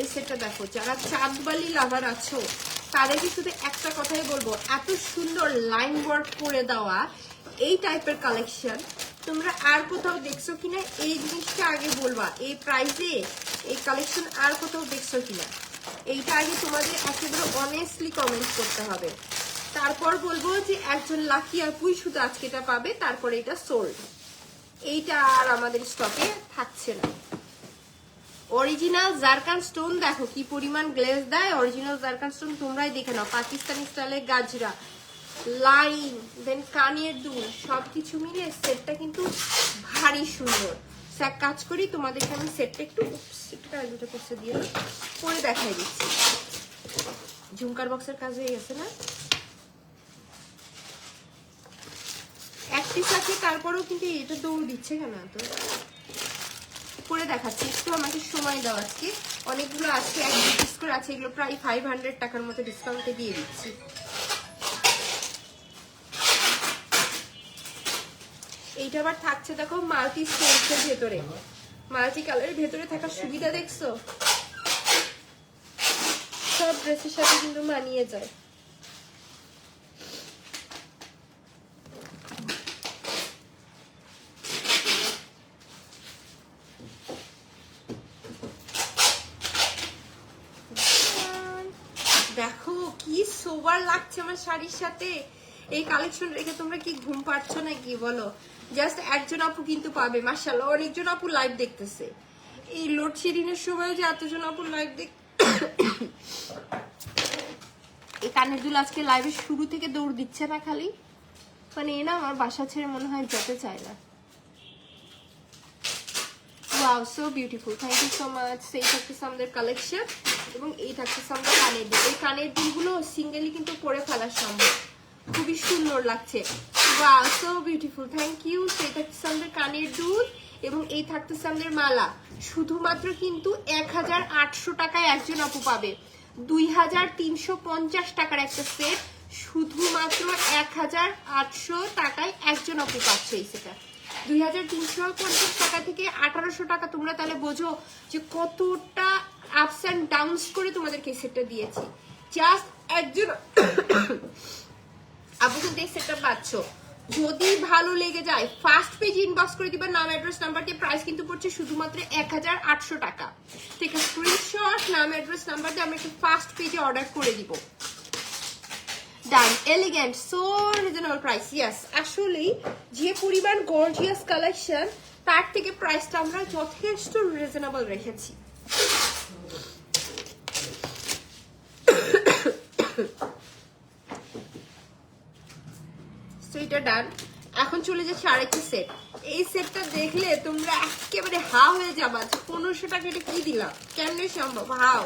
Speaker 1: এই সেটটা দেখো, যারা চাঁদবালি লাভার আছো তাদেরকে শুধু একটা কথাই বলবো, এত সুন্দর লাইন ওয়ার্ক করে দেওয়া এই টাইপের কালেকশন তোমরা আর কোথাও দেখছো কিনা, এই জিনিসটা আগে বলবা। এই প্রাইসে এই কালেকশন আর কোথাও দেখছো কিনা, এইটা আগে তোমাদের একেবারে অনেস্টলি কমেন্ট করতে হবে। তারপর বলবো যে একজন লাকি আপুই শুধু আজকে এটা পাবে, তারপরে এটা সোল্ড, এইটা আর আমাদের স্টকে থাকছে না। অরিজিনাল জারকান স্টোন দেখো কি পরিমাণ গ্লেজ দেয়, অরিজিনাল জারকান স্টোন তোমরাই দেখে নাও। পাকিস্তানি স্টাইলের গাজরা, লাইন, দেন কানের দুল, সবকিছু মিলে সেটটা কিন্তু ভারী সুন্দর। এক কাজ করি, তোমাদেরকে আমি সেটটা একটু দুটো করছে দিয়ে পরে দেখাই দিচ্ছি। ঝুমকার বক্সের কাজ হয়ে গেছে না, একটি সাথে তারপরেও কিন্তু এটা দৌড় দিচ্ছে কেন? তো করে দেখাচ্ছি, একটু আমাকে সময় দাও। আজকে অনেকগুলো আছে, এক পিস করে আছে, এগুলো প্রায় 500 টাকার মতো ডিসকাউন্টে দিয়ে দিচ্ছি। এইটা আবার থাকছে দেখো মাল্টি স্টোনসের ভেতরে, মাল্টি কালারের ভেতরে থাকার সুবিধা দেখছো, সব ড্রেসের সাথে কিন্তু মানিয়ে যায়। দেখো কি সোবার লাগছে আমার শাড়ির সাথে। এই কালেকশন রেখে তোমরা কি ঘুম পাচ্ছ নাকি বলো? জাস্ট একজন আপু কিন্তু পাবে, মাশাআল্লাহ অনেকজন আপু লাইভ দেখতেছে। এই লোডশেডিং এর সময় যে এতজন আপু লাইভ দেখ, এই কানের দুল আজকে লাইভের শুরু থেকে দৌড় দিচ্ছে না খালি, মানে এ না আমার বাসা ছেড়ে মনে হয় যেতে চায় না। Wow so beautiful, thank you so much. সেই থাকতেছে আমাদের কালেকশন এবং এই থাকতেছে আমাদের কানের দুল। এই কানের দুলগুলো সিঙ্গেলি কিন্তু পরে ফেলা সম্ভব, খুবই সুন্দর লাগছে। Wow so beautiful, thank you. সেই থাকতেছে আমাদের কানের দুল এবং এই থাকতেছে আমাদের মালা। শুধুমাত্র কিন্তু 1800 টাকায় একজন আপু পাবে। 2350 টাকার একটা সেট শুধুমাত্র 1800 টাকায় একজন আপু পাচ্ছে এই সেটটা। 2350 টাকা থেকে 1800 টাকা, তোমরা তাহলে বোঝো যে কতটা আপস অ্যান্ড ডাউনস করে তোমাদেরকে এই সেটটা দিয়েছি। জাস্ট একজন আপু কিন্তু এই সেটটা পাচ্ছ। যদি ভালো লেগে যায় ফার্স্ট পেজ ইনবক্স করে দিবা, নাম অ্যাড্রেস নাম্বার দিয়ে। প্রাইস কিন্তু পড়ছে শুধুমাত্র 1800 টাকা। ঠিক আছে, স্ক্রিনশট নাম অ্যাড্রেস নাম্বার দিয়ে আমরা একটু ফার্স্ট পেজে অর্ডার করে দিব। Done, elegant, so reasonable price. Yes, আসলেই যে পরিমাণ গর্জিয়াস কালেকশন তার থেকে প্রাইসটা আমরা যথেষ্ট রিজনেবল রেখেছি। এটা ডান। এখন চলে যাচ্ছে আরেকটা সেট। এই সেটটা দেখলে তোমরা একেবারে হা হয়ে যাবা যে 1500 টাকা এটা কি দিলাম, কেমনে সম্ভব, হাও।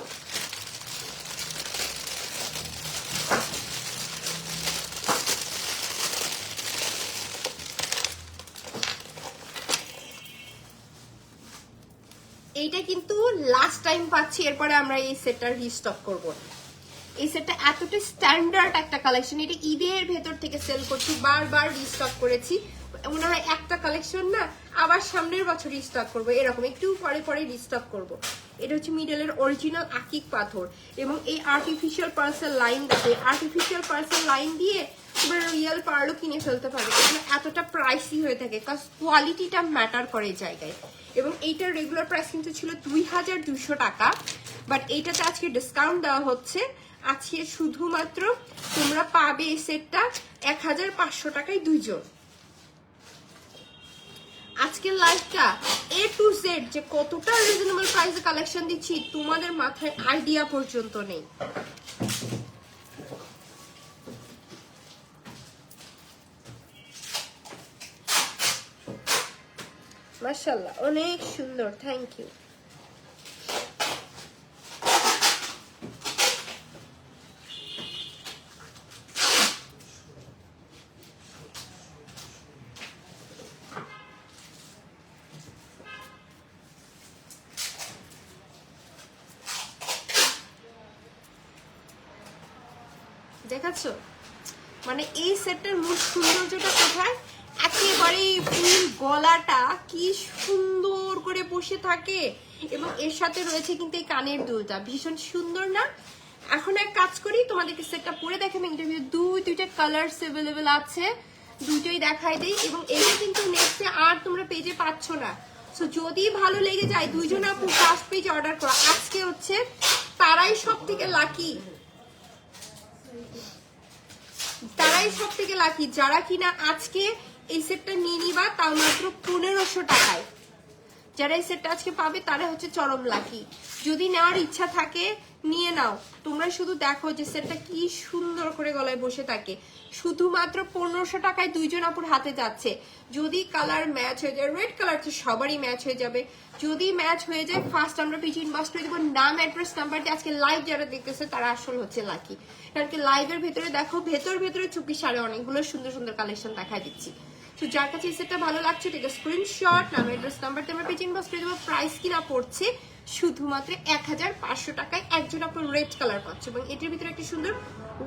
Speaker 1: এইটা কিন্তু লাস্ট টাইম পাচ্ছি, এরপরে আমরা এই সেটটা রিস্টক করবো। এই সেটটা এতটা স্ট্যান্ডার্ড একটা কালেকশন, এটা ঈদের ভেতর থেকে সেল করছি, বারবার রিস্টক করেছি। মনে হয় একটা কালেকশন না, আবার সামনের বছর রিস্টক করবো, এরকম একটু পরে পরে রিস্টক করবো। এটা হচ্ছে মিডলের অরিজিনাল আকিক পাথর এবং এই আর্টিফিশিয়াল পার্সেল লাইন দেখে, আর্টিফিশিয়াল পার্সেল লাইন দিয়ে তোমরা রিয়েল পার্লও কিনে ফেলতে পারবে। এগুলো এতটা প্রাইসই হয়ে থাকে, কারণ কোয়ালিটিটা ম্যাটার করে এই জায়গায়। এবং এইটার রেগুলার প্রাইস কিন্তু ছিল 2200 টাকা, বাট এইটাতে আজকে ডিসকাউন্ট দেওয়া হচ্ছে। আজকে শুধুমাত্র তোমরা পাবে এই সেটটা 1500 টাকায় দুইজন। আজকের লাইভটা এ টু জেড যে কতটা রিজনেবল প্রাইসে কালেকশন দিচ্ছি তোমাদের মাথায় আইডিয়া পর্যন্ত নেই। মাশাআল্লাহ, অনেক সুন্দর, থ্যাংক ইউ। দেখাচ্ছ মানে এই সেটটার মূল সৌন্দর্যটা কোথায়? একেবারে ফুল গলাটা কি সুন্দর করে বসে থাকে এবং এর সাথে রয়েছে কিন্তু এই কানের দুলটা, ভীষণ সুন্দর না? এখন এক কাজ করি, তোমাদেরকে সেটটা পরে দেখাবো। ইন্টারভিউ দুইটা কালারস অ্যাভেলেবেল আছে, দুটোই দেখাই দেই। এবং এটা কিন্তু নেক্সটে আর তোমরা পেজে পাচ্ছ না। সো যদি ভালো লেগে যায় দুইজন আপু ফার্স্ট পেজ অর্ডার করো। আজকে হচ্ছে তারাই সব থেকে লাকি, যারা কিনা আজকে এই সেটটা নিয়ে নিবা, তাও মাত্র 1500 টাকায়। যারা এই সেটটা আজকে পাবে তারা হচ্ছে চরম লাকি। যদি নেওয়ার ইচ্ছা থাকে নিয়ে নাও। তোমরা শুধু দেখো যে সেটটা কি সুন্দর করে গলায় বসে থাকে। শুধুমাত্র 1500 টাকায় দুইজন আপুর হাতে যাচ্ছে। যদি কালার ম্যাচ হয়ে যায়, রেড কালার তো সবারই ম্যাচ হয়ে যাবে। যদি ম্যাচ হয়ে যায় ফার্স্ট আমরা পেজ ইনবক্স করে দেবো, নাম অ্যাড্রেস নাম্বার দিয়ে। আজকে লাইভ যারা দেখতেছে তারা আসল হচ্ছে লাকি, কারণ কি লাইভের ভেতরে দেখো ভেতরে চুপি সারে অনেকগুলো সুন্দর সুন্দর কালেকশন দেখা দিচ্ছি। তো যার কাছে এই সেটটা ভালো লাগছে ঠিক আছে, স্ক্রিনশট নাম অ্যাড্রেস নাম্বারতে আমরা পেজ ইনবক্স করে দেবো। প্রাইস কিনা পড়ছে শুধুমাত্র 1500 টাকায়। একজন আপনার রেড কালার পাচ্ছে এবং এটার ভিতরে একটা সুন্দর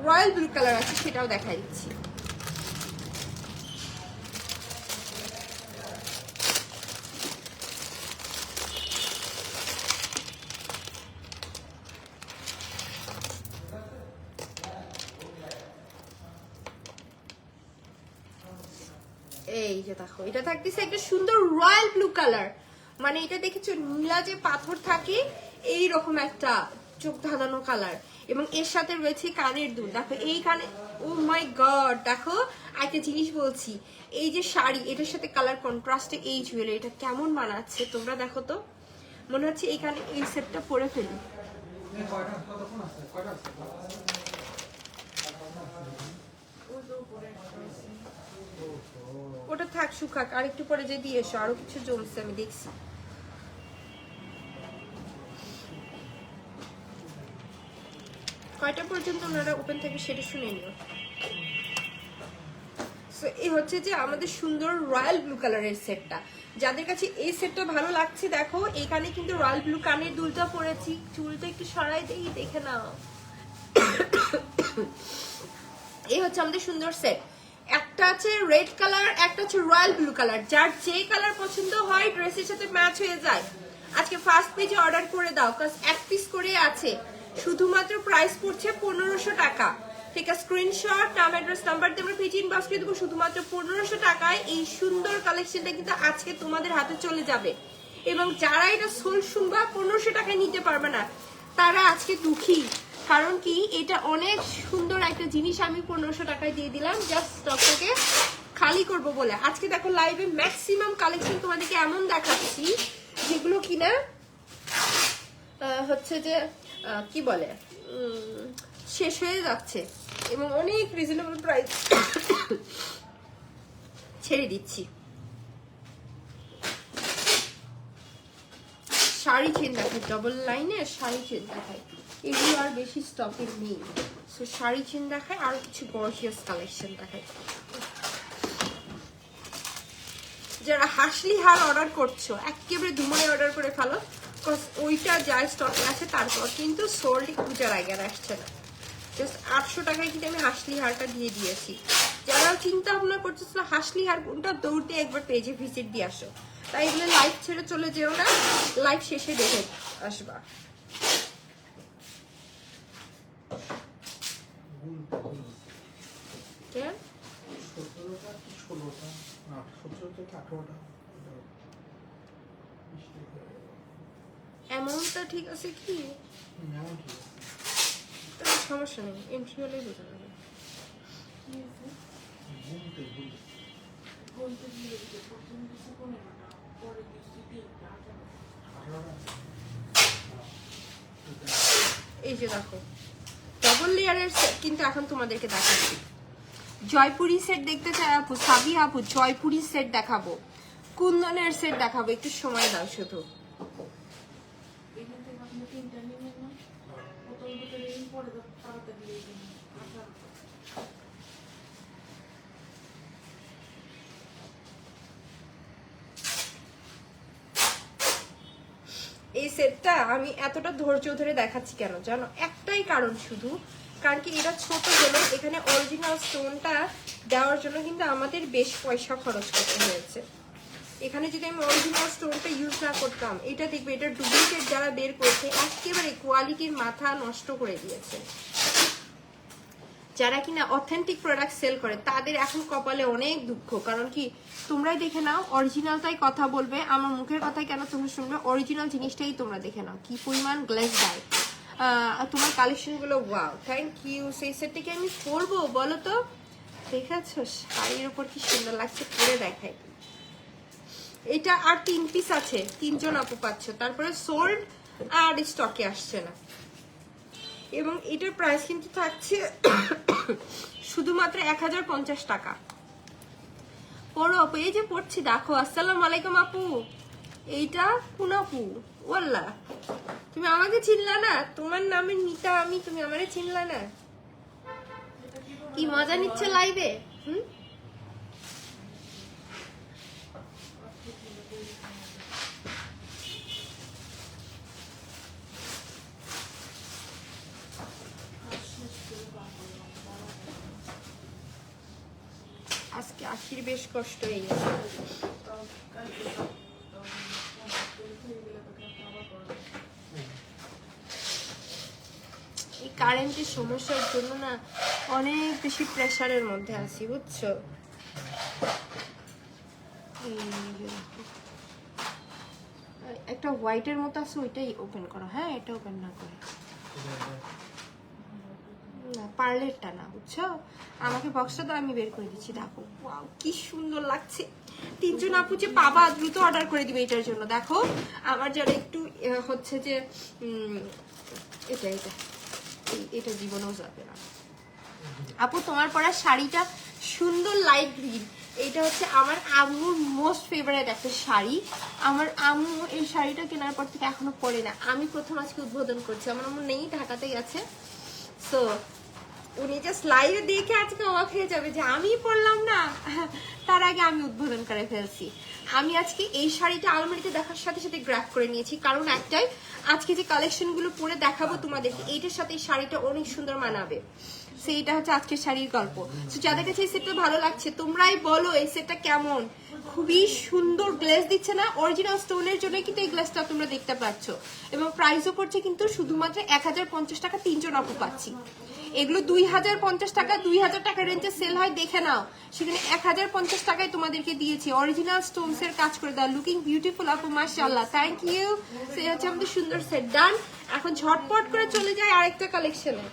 Speaker 1: রয়্যাল ব্লু কালার আছে, সেটাও দেখা দিচ্ছি। এই যে দেখো, এটা থাকতেছে একটা সুন্দর রয়্যাল ব্লু কালার, মানে এটা দেখেছো নীলা যে পাথর থাকে এই রকম একটা চোখ ধাঁধানো কালার। এবং এর সাথে রয়েছে কানের দুল। দেখো এই কানে, ও মাই গড, দেখো একটা জিনিস বলছি, এই যে শাড়ি এটার সাথে কালার কন্ট্রাস্টে এই জুয়েলারি, এটা কেমন মানাচ্ছে তোমরা দেখো তো। মনে হচ্ছে এইখানে এই সেটটা পরে ফেলি। ওটা থাক শুকাক, আর একটু পরে যে দিয়ে এসো, আরো কিছু জমছে আমি দেখছি। কয়টা পর্যন্ত ওনারা ওপেন থাকবে সেটা শুনে নিও। সো এই হচ্ছে যে আমাদের সুন্দর রয়্যাল ব্লু কালারের সেটটা। যাদের কাছে এই সেটটা ভালো লাগছে দেখো, এখানে কিন্তু রয়্যাল ব্লু কানের দুলটা পরেছি, চুলটা একটু সরাই দেই, দেখে নাও। এই হচ্ছে আমাদের সুন্দর সেট। একটা আছে রেড কালার, একটা হচ্ছে রয়্যাল ব্লু কালার। যার যে কালার পছন্দ হয় ড্রেসের সাথে ম্যাচ হয়ে যায়, আজকে ফার্স্ট পেজে অর্ডার করে দাও, কারণ এক পিস করে আছে। শুধুমাত্র প্রাইস পড়ছে 1500 টাকা। ঠিক আছে, স্ক্রিনশট, নাম, অ্যাড্রেস, নাম্বার দিয়ে আমরা পেজ ইনবক্স করে দেবো। শুধুমাত্র 1500 টাকায় এই সুন্দর কালেকশনটা কিন্তু আজকে তোমাদের হাতে চলে যাবে। এবং যারা এটা সোল শুনবা 1500 টাকায় নিতে পারবে না, তারা আজকে দুঃখী। কারণ কি, এটা অনেক সুন্দর একটা জিনিস আমি 1500 টাকায় দিয়ে দিলাম জাস্ট স্টকটাকে খালি করব বলে। আজকে দেখো লাইভে ম্যাক্সিমাম কালেকশন তোমাদেরকে এমন দেখাচ্ছি যেগুলো কিনা হচ্ছে যে কি বলে শেষ হয়ে যাচ্ছে, এবং অনেক রিজনেবল প্রাইস ছেড়ে দিচ্ছি। শাড়ি চেন দেখায়, ডবল লাইনের শাড়ি চেন দেখায়, এগুলো আর বেশি স্টকে নেই। সো শাড়ি চেন দেখায়, আর কিছু গর্জিয়াস কালেকশন দেখায়। যারা হাসলি হার অর্ডার করছো একেবারে ধুমে অর্ডার করে ফেলো, ওইটা যা স্টকে আছে তারপর কিন্তু সোল্ড পূজার আগে আসছে না। জাস্ট 800 টাকায় কিন্তু আমি হাসলি হারটা দিয়ে দিয়েছি। যারা চিন্তা ভাবনা করতেছিল হাসলি হার কোনটা, দৌড়তে একবার পেজে ভিজিট দিয়ে আসো। তাই এগুলো লাইভ ছেড়ে চলে যেও না, লাইভ শেষে দেখে আসবা। অ্যামাউন্টটা ঠিক আছে কি? সমস্যা নেই, এন্ট্রি হলেই বোঝা যাবে। এই যে দেখো ডবল লেয়ারের সেট কিন্তু এখন তোমাদেরকে দেখাচ্ছি। জয়পুরি সেট দেখতে চাই আপু, সাবি আপু জয়পুরি সেট দেখাবো, কুন্দনের সেট দেখাবো, একটু সময় দাও শুধু। এই সেটটা আমি এতটা ধৈর্য ধরে দেখাচ্ছি কেন জানো? একটাই কারণ শুধু, কারণ কি এটা ছোট হলো, এখানে অরিজিনাল স্টোনটা দেওয়ার জন্য কিন্তু আমাদের বেশ পয়সা খরচ করতে হয়েছে। এখানে যদি আমি অরিজিনাল স্টোনটা ইউজ না করতাম, এটা দেখবে এটা ডুপ্লিকেট যারা বের করছে একেবারে কোয়ালিটির মাথা নষ্ট করে দিয়েছে। যারা কিনা অথেন্টিক প্রোডাক্ট সেল করে তাদের এখন কপালে অনেক দুঃখ। কারণ কি, তোমরাই দেখে নাও, অরিজিনালটাই কথা বলবে, আমার মুখের কথাই কেন তোমরা শুনবে, অরিজিনাল জিনিসটাই তোমরা দেখে নাও কি পরিমাণ গ্লেজ দেয়। তোমার কালেকশনগুলো ওয়াও, থ্যাংক ইউ। সেই সেটটাকে আমি পরবো বলো তো? দেখেছো শাড়ির উপর কি সুন্দর লাগছে, পরে দেখাই। এটা আর 3 পিস আছে, 3 জন আপু পাচ্ছ, তারপরে সোল্ড আর স্টকে আসছে না। এবং এটার প্রাইস কিন্তু থাকছে শুধুমাত্র 1050 টাকা। পড়ো আপু, এই যে পড়ছি দেখো। আসসালামু আলাইকুম আপু, এইটা কোন আপু? ওয়াল্লাহ তুমি আমাকে চিনলা না? তোমার নামের মিতা আমি, তুমি আমারে চিনলা না? কি মজা নিচ্ছে লাইভে? আজকে আখির বেশ কষ্ট হয়ে গেছে। এই কারেন্টের সমস্যার জন্য না অনেক বেশি প্রেসারের মধ্যে আছি, বুঝছো? একটা হোয়াইটের মতো আছে, ওইটাই ওপেন করো। হ্যাঁ, এটা ওপেন না করে, না পার্লেরটা না, বুঝছো? আমাকে বক্সটা তো আমি বের করে দিচ্ছি। দেখো ওয়াও কি সুন্দর লাগছে। 3 জন আপু যে পাবা দ্রুত অর্ডার করে দিবে এটার জন্য। দেখো আমার যারা একটু হচ্ছে যে এটা এটা এটা জীবনেও যাবে না আপু। তোমার পরা শাড়িটা সুন্দর লাইট গ্রিন, এটা হচ্ছে আমার আম্মুর মোস্ট ফেভারিট একটা শাড়ি। আমার আম্মু এই শাড়িটা কেনার পর থেকে এখনো পরে না, আমি প্রথম আজকে উদ্বোধন করছি। আমার আম্মু নেই, ঢাকাতে গেছে। সো উনি জাস্ট লাইভে দেখে আজকে অবাক হয়ে যাবে যে আমি পরলাম না, তার আগে আমি উদ্বোধন করে ফেলছি। আমি আজকে এই শাড়িটা আলমারিতে দেখার সাথে সাথে গ্র্যাব করে নিয়েছি, কারণ একটাই, আজকে যে কালেকশন গুলো পরে দেখাবো তোমাদেরকে, এইটার সাথে এই শাড়িটা অনেক সুন্দর মানাবে। সেইটা হচ্ছে আজকের শাড়ির গল্প। তো যাদের কাছে এই সেটটা ভালো লাগছে তোমরাই বলো এই সেটটা কেমন। খুবই সুন্দর গ্লেজ দিচ্ছে না? অরিজিনাল স্টোনের জন্য কিন্তু এই গ্লেজটা তোমরা দেখতে পাচ্ছ, এবং প্রাইসও পড়ছে কিন্তু শুধুমাত্র 1050 টাকা, 3 জন আপু পাচ্ছি। এগুলো 2050 টাকা, 2000 টাকা রেঞ্জে সেল হয়, দেখে নাও। সেখানে 1050 টাকায় তোমাদেরকে দিয়েছি, অরিজিনাল স্টোনস এর কাজ করে দেওয়া, লুকিং বিউটিফুল আপু, মাশাআল্লাহ, থ্যাংক ইউ। সে হচ্ছে আমাদের সুন্দর সেট ডান। এখন ঝটপট করে চলে যায় আরেকটা কালেকশনে।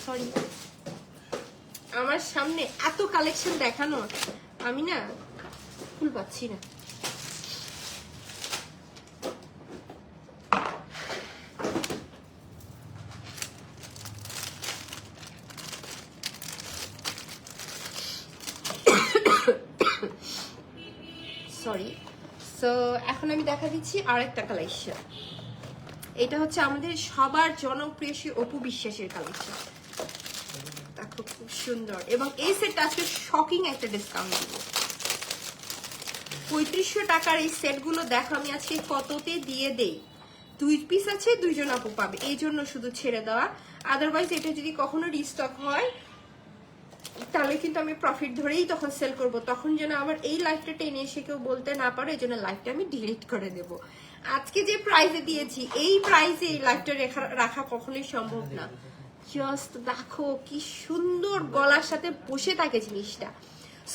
Speaker 1: সরি, আমার সামনে এত কালেকশন দেখানো, আমি না ফুল পাচ্ছি না। সরি। সো এখন আমি দেখা দিচ্ছি আরেকটা কালেকশন। এটা হচ্ছে আমাদের সবার জনপ্রিয় অপু বিশ্বাসের কালেকশন। দেখো খুব সুন্দর, এবং এই সেটটা আজকে শকিং একটা ডিসকাউন্ট দিব। 3500 টাকার এই সেটগুলো দেখো আমি আজকে কততে দিয়ে দেই। 2 পিস আছে, 2 জন আপু পাবে, এই জন্য শুধু ছেড়ে দেওয়া। আদারওয়াইজ এটা যদি কখনো রিস্টক হয় তাহলে কিন্তু আমি প্রফিট ধরেই তখন সেল করব, তখন যেন আমার এই লাইফটা টেনে এসে কেউ বলতে না পারে, এই জন্য লাইফটা আমি ডিলিট করে দেব। আজকে যে প্রাইসে দিয়েছি এই প্রাইসে এই লাইফটা রাখা কখনোই সম্ভব না। জাস্ট দেখো কি সুন্দর গলার সাথে বসে থাকে জিনিসটা।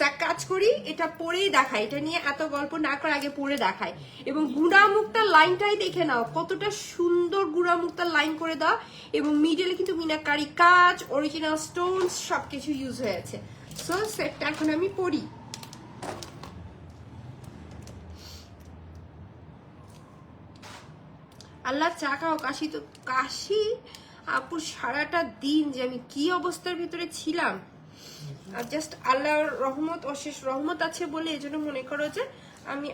Speaker 1: এক কাজ করি, এটা পরেই দেখাই, এটা নিয়ে এত গল্প না করে আগে পরে দেখাই। এবং গুড়া মুক্তার লাইনটাই দেখে নাও, কতটা সুন্দর গুড়া মুক্তার লাইন করে দাও, এবং মিডলে কিন্তু মিনাকারি কাজ, অরিজিনাল স্টোনস সবকিছু ইউজ হয়েছে। সো সেটটা এখন আমি পরি। আল্লাহ চা খাও কাশি। তো কাশি আপুর সারাটা দিন যে আমি কি অবস্থার ভিতরে ছিলাম, আর জাস্ট আল্লাহর রহমত, অশেষ রহমত আছে বলে এই জন্য মনে করো যে আমি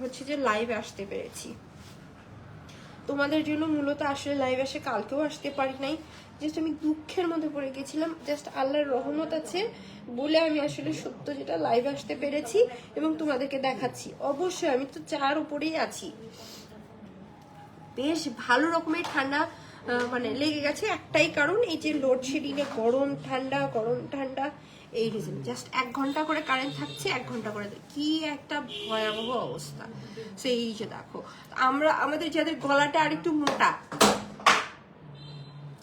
Speaker 1: হচ্ছে যে লাইভে আসতে পেরেছি তোমাদের জন্য। মূলত আসলে লাইভ আসে কালকেও আসতে পারি নাই, জাস্ট আমি দুঃখের মধ্যে পড়ে গেছিলাম। জাস্ট আল্লাহর রহমত আছে বলে আমি আসলে সত্য যেটা লাইভে আসতে পেরেছি এবং তোমাদেরকে দেখাচ্ছি। অবশ্যই আমি তো চার উপরেই আছি। বেশ ভালো রকমের ঠান্ডা মানে লেগে গেছে, একটাই কারণ এই যে লোডশেডিং এ গরম ঠান্ডা গরম ঠান্ডা, এই রিজন। জাস্ট 1 ঘন্টা করে কারেন্ট থাকছে, 1 ঘন্টা করে, কি একটা ভয়াবহ অবস্থা। সেই যে দেখো আমাদের যাদের গলাটা আরেকটু মোটা,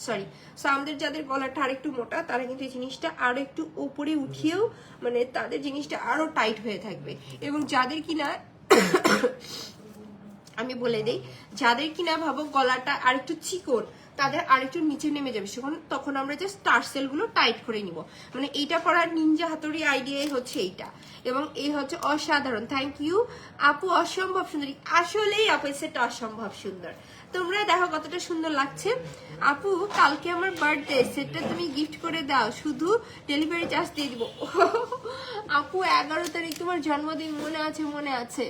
Speaker 1: সরি, সো আমাদের যাদের গলাটা আরেকটু মোটা তারা কিন্তু এই জিনিসটা আরো একটু উপরে উঠিয়েও মানে তাদের জিনিসটা আরো টাইট হয়ে থাকবে। এবং যাদের কিনা আমি বলে দেই, যাদের কিনা ভাবো গলাটা আরেকটু চিকন, তাদের আরেকটু নিচে নেমে যাবে, তখন আমরা জাস্ট টার্সেল গুলো টাইট করে নিব। মানে এইটা করার নিনজা হাতুড়ি আইডিয়াই হচ্ছে এইটা। এবং এই হচ্ছে অসাধারণ, থ্যাংক ইউ আপু, অসম্ভব সুন্দরী। আসলেই আপু সেটা অসম্ভব সুন্দর। তোমরা দেখো কতটা সুন্দর লাগছে। আপু কালকে আমার বার্থডে, সেটটা তুমি গিফট করে দাও, শুধু ডেলিভারি চার্জ দিয়ে দিব। আপু 11 তারিখ তোমার জন্মদিন, মনে আছে? মনে আছে,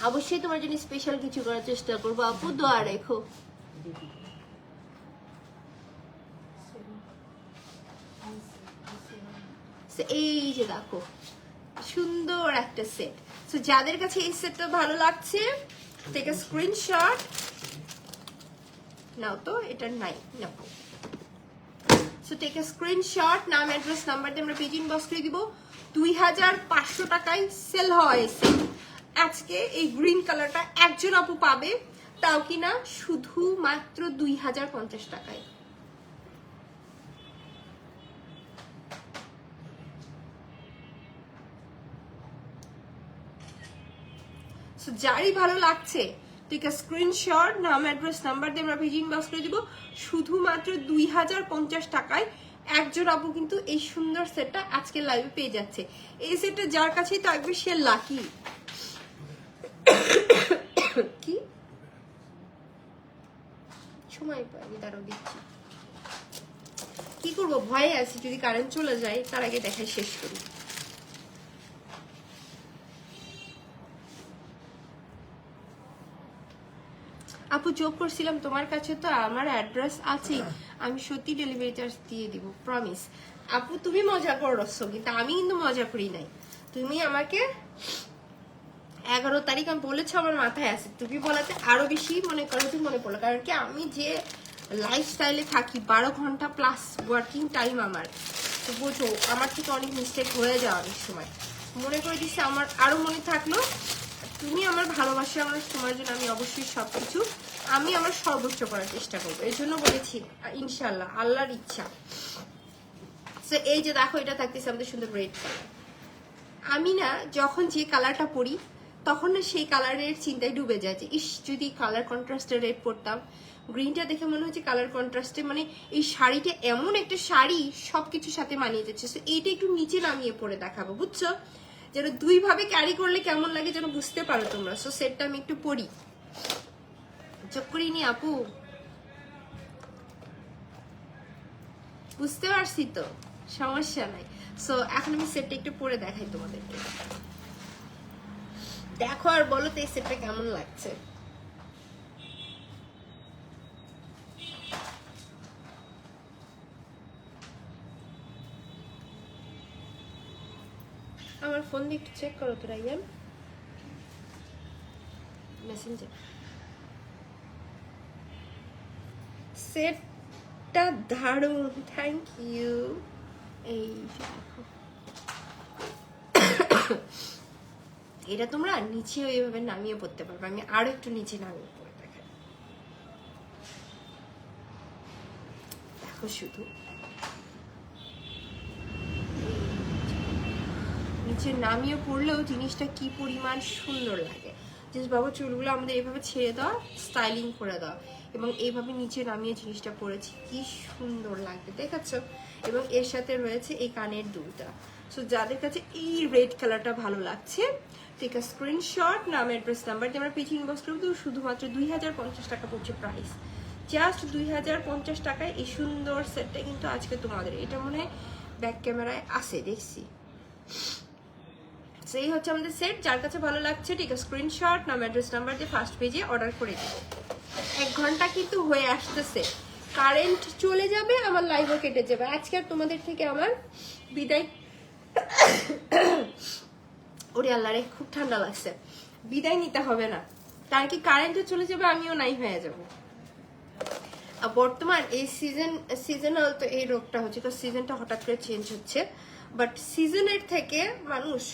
Speaker 1: অবশ্যই তোমার জন্য স্পেশাল কিছু করার চেষ্টা করবো আপু, দোয়া রেখো। এই যে দেখো সুন্দর একটা সেট। সো যাদের কাছে এই সেটটা ভালো লাগছে টেক আ স্ক্রিনশট নাও। তো এটা নাই না, সো টেক আ স্ক্রিনশট, নাম অ্যাড্রেস নাম্বার দিয়ে আমরা পেজ ইনবক্স করে দিব। 2500 টাকায় সেল হয় সেট। আজকে এই গ্রিন কালারটা একজন আপু পাবে, তাও কিনা শুধুমাত্র 2050 টাকায়। যারই ভালো লাগছে ঠিক আছে স্ক্রিনশট, নাম অ্যাড্রেস নাম্বার দিয়ে আমরা পেজ ইনবক্স করে দিব। শুধুমাত্র 2050 টাকায় একজন আপু কিন্তু এই সুন্দর সেটটা আজকে লাইভে পেয়ে যাচ্ছে। এই সেটটা যার কাছেই থাকবে সে লাকি। কি সময় আমি দাঁড়াও দিচ্ছি, কি করবো, ভয়ে আছি যদি কারেন্ট চলে যায়, তার আগে দেখাই শেষ করি। আপু যোগ করছিলাম তোমার কাছে, তো আমার অ্যাড্রেস আছে, আমি সত্যি ডেলিভারি চার্জ দিয়ে দিব, প্রমিস। আপু তুমি মজা করছো, কিন্তু আমি কিন্তু মজা করি নাই। তুমি আমাকে 11 তারিখ আমি বলেছো, আমার মাথায় আছে, তুমি বলাতে আরো বেশি মনে করো তুমি মনে পড়লো। কারণ কি আমি যে লাইফস্টাইলে থাকি 12 ঘন্টা প্লাস ওয়ার্কিং টাইম আমার, তো বোঝো আমার থেকে অনেক মিস্টেক হয়ে যায় অনেক সময়। মনে করে দিচ্ছে আমার, আরো মনে থাকলো। তুমি আমার ভালোবাসা, আমার তোমার জন্য আমি অবশ্যই সবকিছু আমি আমার সর্বোচ্চ করার চেষ্টা করবো, এই জন্য বলেছি ইনশাল্লাহ, আল্লাহর ইচ্ছা। তো এই যে দেখো, এটা থাকতেছে আমাদের সুন্দর রেড কালার। আমি না যখন যে কালারটা পরি তখন না সেই কালারের চিন্তায় ডুবে যায় যে ইস যদি কালার কন্ট্রাস্টে রেড পরতাম। গ্রিনটা দেখে মনে হচ্ছে কালার কন্ট্রাস্টে, মানে এই শাড়িটা এমন একটা শাড়ি সবকিছুর সাথে মানিয়ে যাচ্ছে। সো এইটা একটু নিচে নামিয়ে পরে দেখাবো, বুঝছো, যেন দুই ভাবে ক্যারি করলে কেমন লাগে যেন বুঝতে পারো তোমরা। সো সেটটা আমি একটু পরি, চোখ করিনি আপু, বুঝতে পারছি তো, সমস্যা নাই। সো এখন আমি সেটটা একটু পরে দেখাই তোমাদেরকে, দেখো আর বলো তো এই সেটটা কেমন লাগছে। আমার ফোন দিয়ে একটু চেক করো তো রাইয়ান, মেসেঞ্জার। সেটটা দারুণ, থ্যাংক ইউ। এই এটা তোমরা নিচে এইভাবে নামিয়ে পড়তে পারবে, আমি আরো একটু নিচে নামিয়ে পড়ে দেখাই, দেখো শুধু নিচে নামিয়ে পড়লেও জিনিসটা কি পরিমাণ সুন্দর লাগে। জাস্ট বাবা চুলগুলো আমাদের এইভাবে ছেড়ে দেওয়া, স্টাইলিং করে দেওয়া, এবং এইভাবে নিচে নামিয়ে জিনিসটা পরেছি, কি সুন্দর লাগবে দেখাচ্ছ। এবং এর সাথে রয়েছে এই কানের দুলটা। সো যাদের কাছে এই রেড কালারটা ভালো লাগছে, টেক আ স্ক্রিনশট, নাম অ্যাড্রেস নাম্বার দিয়ে আমরা পেজে ইনবক্স করবো। শুধুমাত্র 2050 টাকা পড়ছে প্রাইস, জাস্ট 2050 টাকায় এই সুন্দর সেটটা কিন্তু আজকে তোমাদের। এটা মনে হয় ব্যাক ক্যামেরায় আছে, দেখছি। এই হচ্ছে আমাদের সেট, যার কাছে ভালো লাগছে ঠিক আছে স্ক্রিনশট, নাম অ্যাড্রেস নাম্বার দিয়ে ফার্স্ট পেজে অর্ডার করে দিব। 1 ঘন্টা কিন্তু হয়ে আসতেছে, কারেন্ট চলে যাবে, আমার লাইভও কেটে যাবে। আজকে আর তোমাদের থেকে আমার বিদায়। ওরে আল্লাহ রে, খুব ঠান্ডা লাগছে, বিদায় নিতে হবে না, কারণ কি কারেন্টও চলে যাবে, আমিও নাই হয়ে যাব। বর্তমান এই সিজনাল তো এই রোগটা হচ্ছে, তো সিজনটা হঠাৎ করে চেঞ্জ হচ্ছে, বাট সিজনের থেকে মানুষ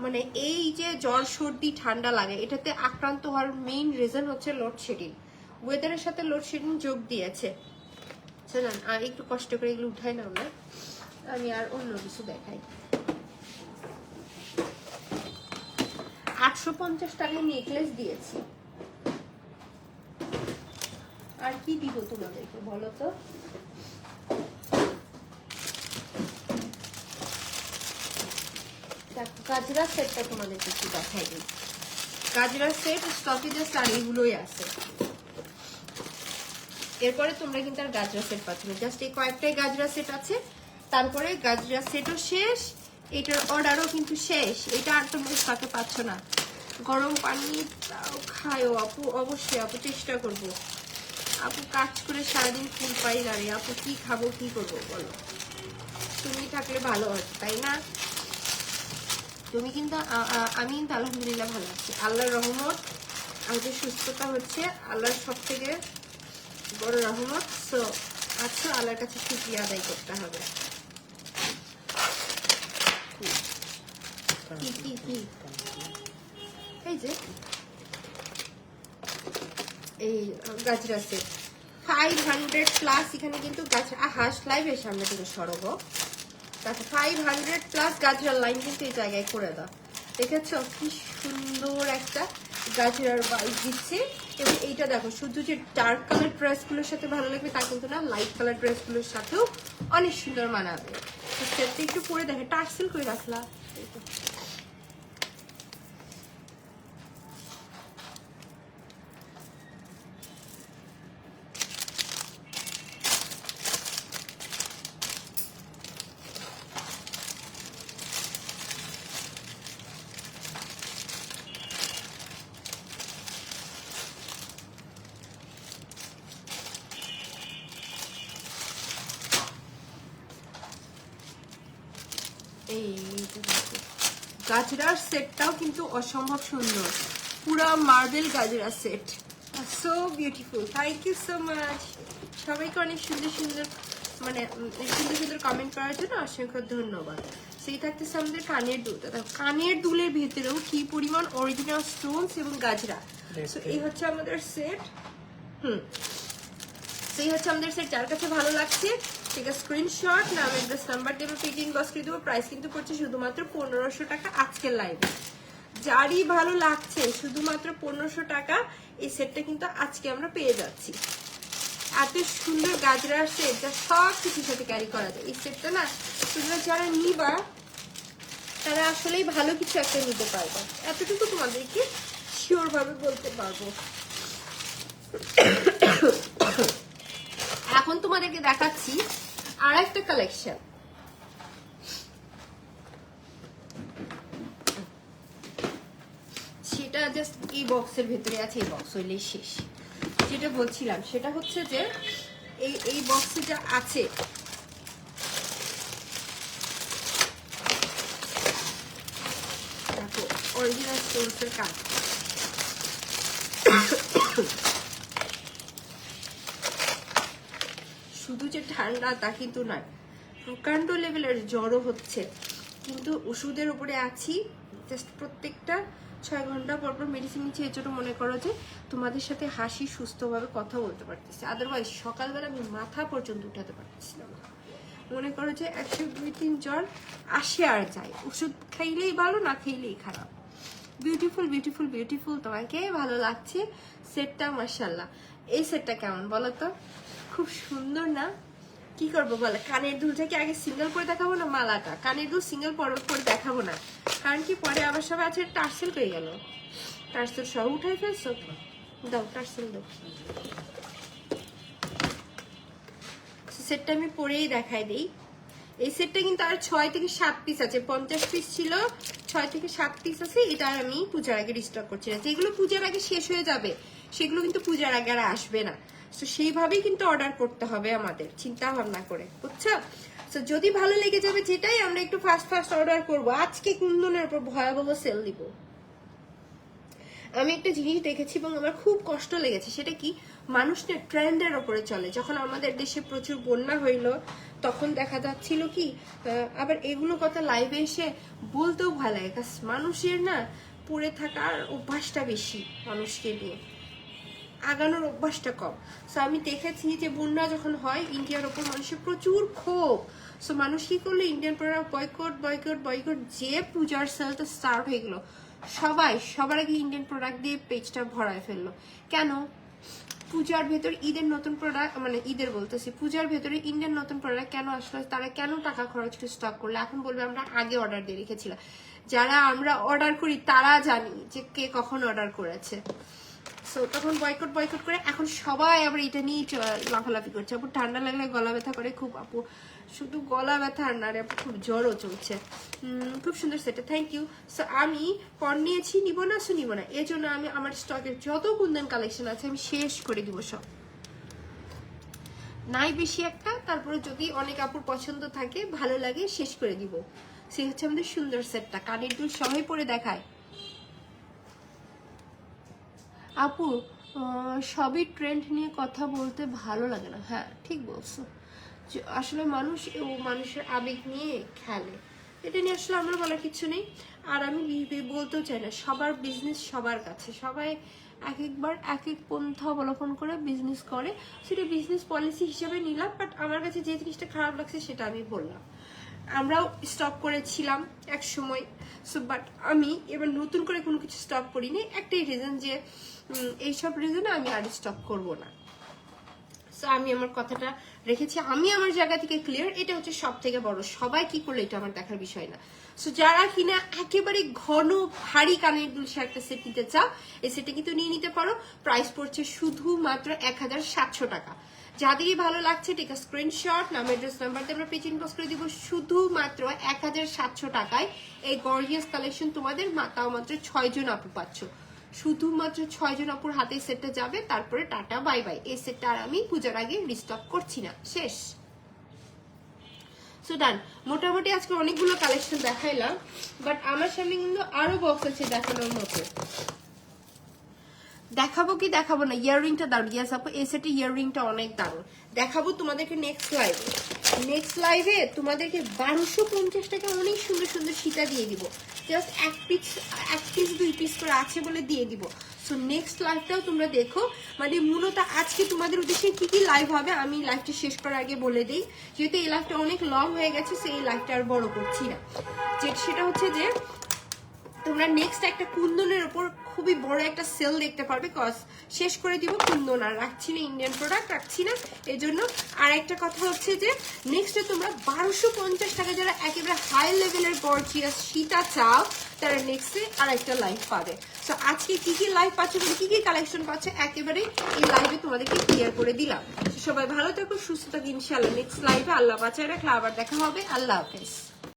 Speaker 1: মানে এই যে জ্বর সর্দি ঠান্ডা লাগে, এটাতে আক্রান্ত হওয়ার মেইন রিজন হচ্ছে লোডশেডিং। ওয়েদারের সাথে লোডশেডিং যোগ দিয়েছে। চলেন আর একটু কষ্ট করে এগুলো উঠাই না, আমরা আমি আর অন্য কিছু দেখাই। 850 টাকায় নেকলেস দিয়েছি, আর কি দিব তোমাদেরকে বলো তো। গাজরা সেটটা তোমাদেরকে একটু দেখাই দিই। গাজরা সেট স্টকে জাস্ট আর এগুলোই আছে, এরপরে তোমরা কিন্তু আর গাজরা সেট পাচ্ছ না, জাস্ট এই কয়েকটাই গাজরা সেট আছে। তারপরে গাজরা সেটও শেষ, এটার অর্ডারও কিন্তু শেষ, এটা আর তোমরা স্টকে পাচ্ছ না। গরম পানি খায়ও আপু, অবশ্যই আপু, চেষ্টা করবো আপু, কাজ করে সারাদিন ফুল পাই না রে আপু, কি খাবো কি করবো বলো, তুমি থাকলে ভালো হতো তাই না। তুমি কিন্তু আমি কিন্তু আলহামদুলিল্লাহ ভালো আছি, আল্লাহর রহমত। আমাদের সুস্থতা হচ্ছে আল্লাহর সব থেকে বড় রহমত। সো আচ্ছা, আল্লাহর কাছে শুকরিয়া আদায় করতে হবে। কি এই যে এই গাজরা সেট 500 প্লাস, এখানে কিন্তু গাজরা হাঁস লাইভের সামনে থেকে সরব, 500 প্লাস গাজরার লাইন কিন্তু এই জায়গায় করে দাও, দেখেছো কি সুন্দর একটা গাজরার বাইক দিচ্ছে। এবং এইটা দেখো, শুধু যে ডার্ক কালার ড্রেসগুলোর সাথে ভালো লাগবে তা কিন্তু না, লাইট কালার ড্রেসগুলোর সাথেও অনেক সুন্দর মানাবে। সেটটা একটু পরে দেখে, টার্সেল করে রাখলা। এই গাজরার সেটটাও কিন্তু অসম্ভব সুন্দর, পুরা marble gajra set, so beautiful. Thank you so much সবাইকে, অনেক সুন্দর সুন্দর মানে সুন্দর সুন্দর কমেন্ট করার জন্য অসংখ্য ধন্যবাদ। সেই থাকতেছে আমাদের কানের দুলটা, কানের দুলের ভেতরেও কি পরিমাণ অরিজিনাল স্টোনস এবং গাজরা। তো এই হচ্ছে আমাদের সেট। সেই হচ্ছে আমাদের সেট। যার কাছে ভালো লাগছে ঠিক আছে স্ক্রিনশট, নাম অ্যাড্রেস নাম্বার দেবো, পেজ ইনবক্স করে দেবো। প্রাইস কিন্তু পড়ছে শুধুমাত্র 1500 টাকা আজকের লাইভে। যারই ভালো লাগছে শুধুমাত্র 1500 টাকা এই সেটটা কিন্তু আজকে আমরা পেয়ে যাচ্ছি। এত সুন্দর গাজরার সেট যা সব কিছুর সাথে ক্যারি করা যায়। এই সেটটা না তোমরা যারা নিবা তারা আসলেই ভালো কিছু একটা নিতে পারবে, এতটুকু তোমাদেরকে শিওর ভাবে বলতে পারবো। এখন তোমাদেরকে দেখাচ্ছি আর একটা কালেকশন। সেটা জাস্ট এই বক্সের ভেতরে আছে, এই বক্স হইলেই শেষ। যেটা বলছিলাম সেটা হচ্ছে যে এই বক্সে যা আছে দেখো অরিজিনাল স্টোনসের কাজ। শুধু যে ঠান্ডা তা কিন্তু নয়, প্রকাণ্ড লেভেলের জ্বরও হচ্ছে, কিন্তু ওষুধের উপরে আছি। জাস্ট প্রত্যেকটা 6 ঘন্টা পর পর মেডিসিন নিচ্ছি। এর জন্য মনে করো যে তোমাদের সাথে হাসি সুস্থভাবে কথা বলতে পারতেছি, আদারওয়াইজ সকালবেলা আমি মাথা পর্যন্ত উঠাতে পারতেছিলাম না। মনে করো যে 100-2-3 জ্বর আসে আর যায়, ওষুধ খাইলেই ভালো, না খাইলেই খারাপ। Beautiful beautiful beautiful. তোমাকে ভালো লাগছে সেটটা? মাশাআল্লাহ। এই সেটটা কেমন বলো তো? খুব সুন্দর না? কি করবো বলে, কানের দুলটাকে আগে সিঙ্গেল করে দেখাবো না মালাটা? কানের দুল সিঙ্গেল করে দেখাবো না, কারণ কি পরে আবার সবাই আছে টার্সেল হয়ে গেল। টার্সেল সব উঠাই ফেলছো? দাও টার্সেল দাও। সেটটা আমি পরেই দেখাই দিই। এই সেটটা কিন্তু আর 6 থেকে 7 পিস আছে, 50 পিস ছিল, 6 থেকে 7 পিস আছে। এটা আমি পূজার আগে রিস্টক করছি না, যেগুলো পূজার আগে শেষ হয়ে যাবে সেগুলো কিন্তু পূজার আগে আর আসবে না। তো সেইভাবেই কিন্তু অর্ডার করতে হবে আমাদের, চিন্তা ভাবনা করে, বুঝছো? তো যদি ভালো লেগে যাবে যেটাই আমরা একটু ফাস্ট অর্ডার করব। আজকে কুন্দনের উপর ভয়াবহ সেল দিব। আমি একটা জিনিস দেখেছি এবং আমার খুব কষ্ট লেগেছে, সেটা কি, মানুষ না ট্রেন্ডের ওপরে চলে। যখন আমাদের দেশে প্রচুর বন্যা হইলো তখন দেখা যাচ্ছিল কি, আবার এগুলো কথা লাইভে এসে বলতেও ভালো লাগে, মানুষের না পড়ে থাকার অভ্যাসটা বেশি, মানুষকে নিয়ে আগানোর অভ্যাসটা কম। সো আমি দেখেছি যে বন্যা যখন হয় ইন্ডিয়ার ওপর মানুষের প্রচুর ক্ষোভ। সো মানুষ কি করলো, ইন্ডিয়ান প্রোডাক্ট বয়কট যে পূজার সেলটা স্টার্ট হয়ে গেলো, সবার আগে ইন্ডিয়ান প্রোডাক্ট দিয়ে পেজটা ভরায় ফেললো। কেন? পূজার ভেতর ঈদের নতুন প্রোডাক্ট, মানে ঈদের বলতেছি, পূজার ভেতরে ইন্ডিয়ান নতুন প্রোডাক্ট কেন আসলো, তারা কেন টাকা খরচ করে স্টক করলো? এখন বলবে আমরা আগে অর্ডার দিয়ে রেখেছিলাম। যারা আমরা অর্ডার করি তারা জানি যে কে কখন অর্ডার করেছে। সো তখন বয়কট করে এখন সবাই আবার এটা নিয়ে লাফালাফি করছে। আপু ঠান্ডা লাগলে গলা ব্যথা করে খুব, আপু শুধু গলা ব্যথা আর না রে, খুব জ্বরও চলছে। খুব সুন্দর সেটা, থ্যাংক ইউ। সো আমি পর নিয়েছি, নিব না, এর জন্য আমি আমার স্টকের যত কুন্দন কালেকশন আছে আমি শেষ করে দিব সব, নাই বেশি একটা। তারপরে যদি অনেক আপুর পছন্দ থাকে ভালো লাগে শেষ করে দিব। সে হচ্ছে আমাদের সুন্দর সেটটা, কানের দুল সবাই পরে দেখায়। আপু সবই ট্রেন্ড নিয়ে কথা বলতে ভালো লাগে না। হ্যাঁ ঠিক বলছো, আসলে মানুষের আবেগ নিয়ে খেলে, এটা নিয়ে আসলে আমরা বলার কিছু নেই। আর আমি বলতেও চাই না, সবার বিজনেস সবার কাছে, সবাই একবার এক এক পন্থা অবলম্বন করে বিজনেস করে, সেটা বিজনেস পলিসি হিসেবে নিলাম। বাট আমার কাছে যে জিনিসটা খারাপ লাগছে সেটা আমি বললাম। আমরাও স্টপ করেছিলাম এক সময়, সো বাট আমি এবার নতুন করে কোনো কিছু স্টপ করিনি, একটাই রিজন যে এইসব রিজনে আমি আর স্টপ করব না। সো আমি আমার কথাটা রেখেছি, আমি আমার জায়গা থেকে ক্লিয়ার। এটা হচ্ছে সব থেকে বড়, সবাই কি করলো এটা আমার দেখার বিষয় না। সো যারা কিনা একেবারে ঘন ভারী কানের দুল একটা সেট নিতে চাও, এই সেটটা কিন্তু নিয়ে নিতে পারো। প্রাইস পড়ছে শুধুমাত্র 1700 টাকা। যাদেরই ভালো লাগছে ঠিক আছে স্ক্রিনশট, নাম অ্যাড্রেস নাম্বার দিয়ে আমরা পেজ ইনবক্স করে দিব। শুধুমাত্র 1700 টাকায় এই গর্জিয়াস কালেকশন তোমাদের তাও মাত্র 6 জন আপু পাচ্ছ। শুধুমাত্র 6 জন আপুর হাতে সেটটা যাবে, তারপরে টাটা বাই বাই। এই সেটটা আর আমি পূজার আগে রিস্টক করছি না, শেষ। সো ডান, মোটামুটি আজকে অনেকগুলো কালেকশন দেখাইলাম, বাট আমার সামনে কিন্তু আরো বক্স আছে দেখানোর মতো। দেখাবো কি দেখাবো না? ইয়াররিংটা দারুন। ইয়াস আপু, এই সেটে ইয়াররিংটা অনেক দারুন। দেখাবো তোমাদেরকে নেক্সট লাইভে। নেক্সট লাইভে তোমাদেরকে 1250 টাকা অনেক সুন্দর সুন্দর সীতা দিয়ে দিব। জাস্ট এক পিস 2 পিস করে আছে বলে দিয়ে দিব। সো নেক্সট লাইভটাও তোমরা দেখো। মানে মূলত আজকে তোমাদের উদ্দেশ্যে কি কি লাইভ হবে আমি লাইভটা শেষ করার আগে বলে দিই, যেহেতু এই লাইভটা অনেক লং হয়ে গেছে, সো এই লাইভটা আর বড় করছি না। সেটা হচ্ছে যে তোমরা নেক্সট একটা কুন্দনের উপর খুবই বড় একটা সেল দেখতে পারবে, কজ শেষ করে দিব কুন্দন আর রাখছি না, ইন্ডিয়ান প্রোডাক্ট রাখছি না এই জন্য। আর একটা কথা হচ্ছে যে নেক্সটে তোমরা 1250 টাকা যারা একেবারে হাই লেভেলের গর্জিয়াস সীতা চাও তারা নেক্সটে আর একটা লাইভ পাবে। তো আজকে কি কি লাইভ পাচ্ছে, কি কি কালেকশন পাচ্ছে একেবারে এই লাইভে তোমাদেরকে ক্লিয়ার করে দিলাম। সবাই ভালো থাকো, সুস্থ থাকো, ইনশাআল্লাহ নেক্সট লাইভে আল্লাহ বাঁচায় রাখলে আবার দেখা হবে। আল্লাহ হাফেজ।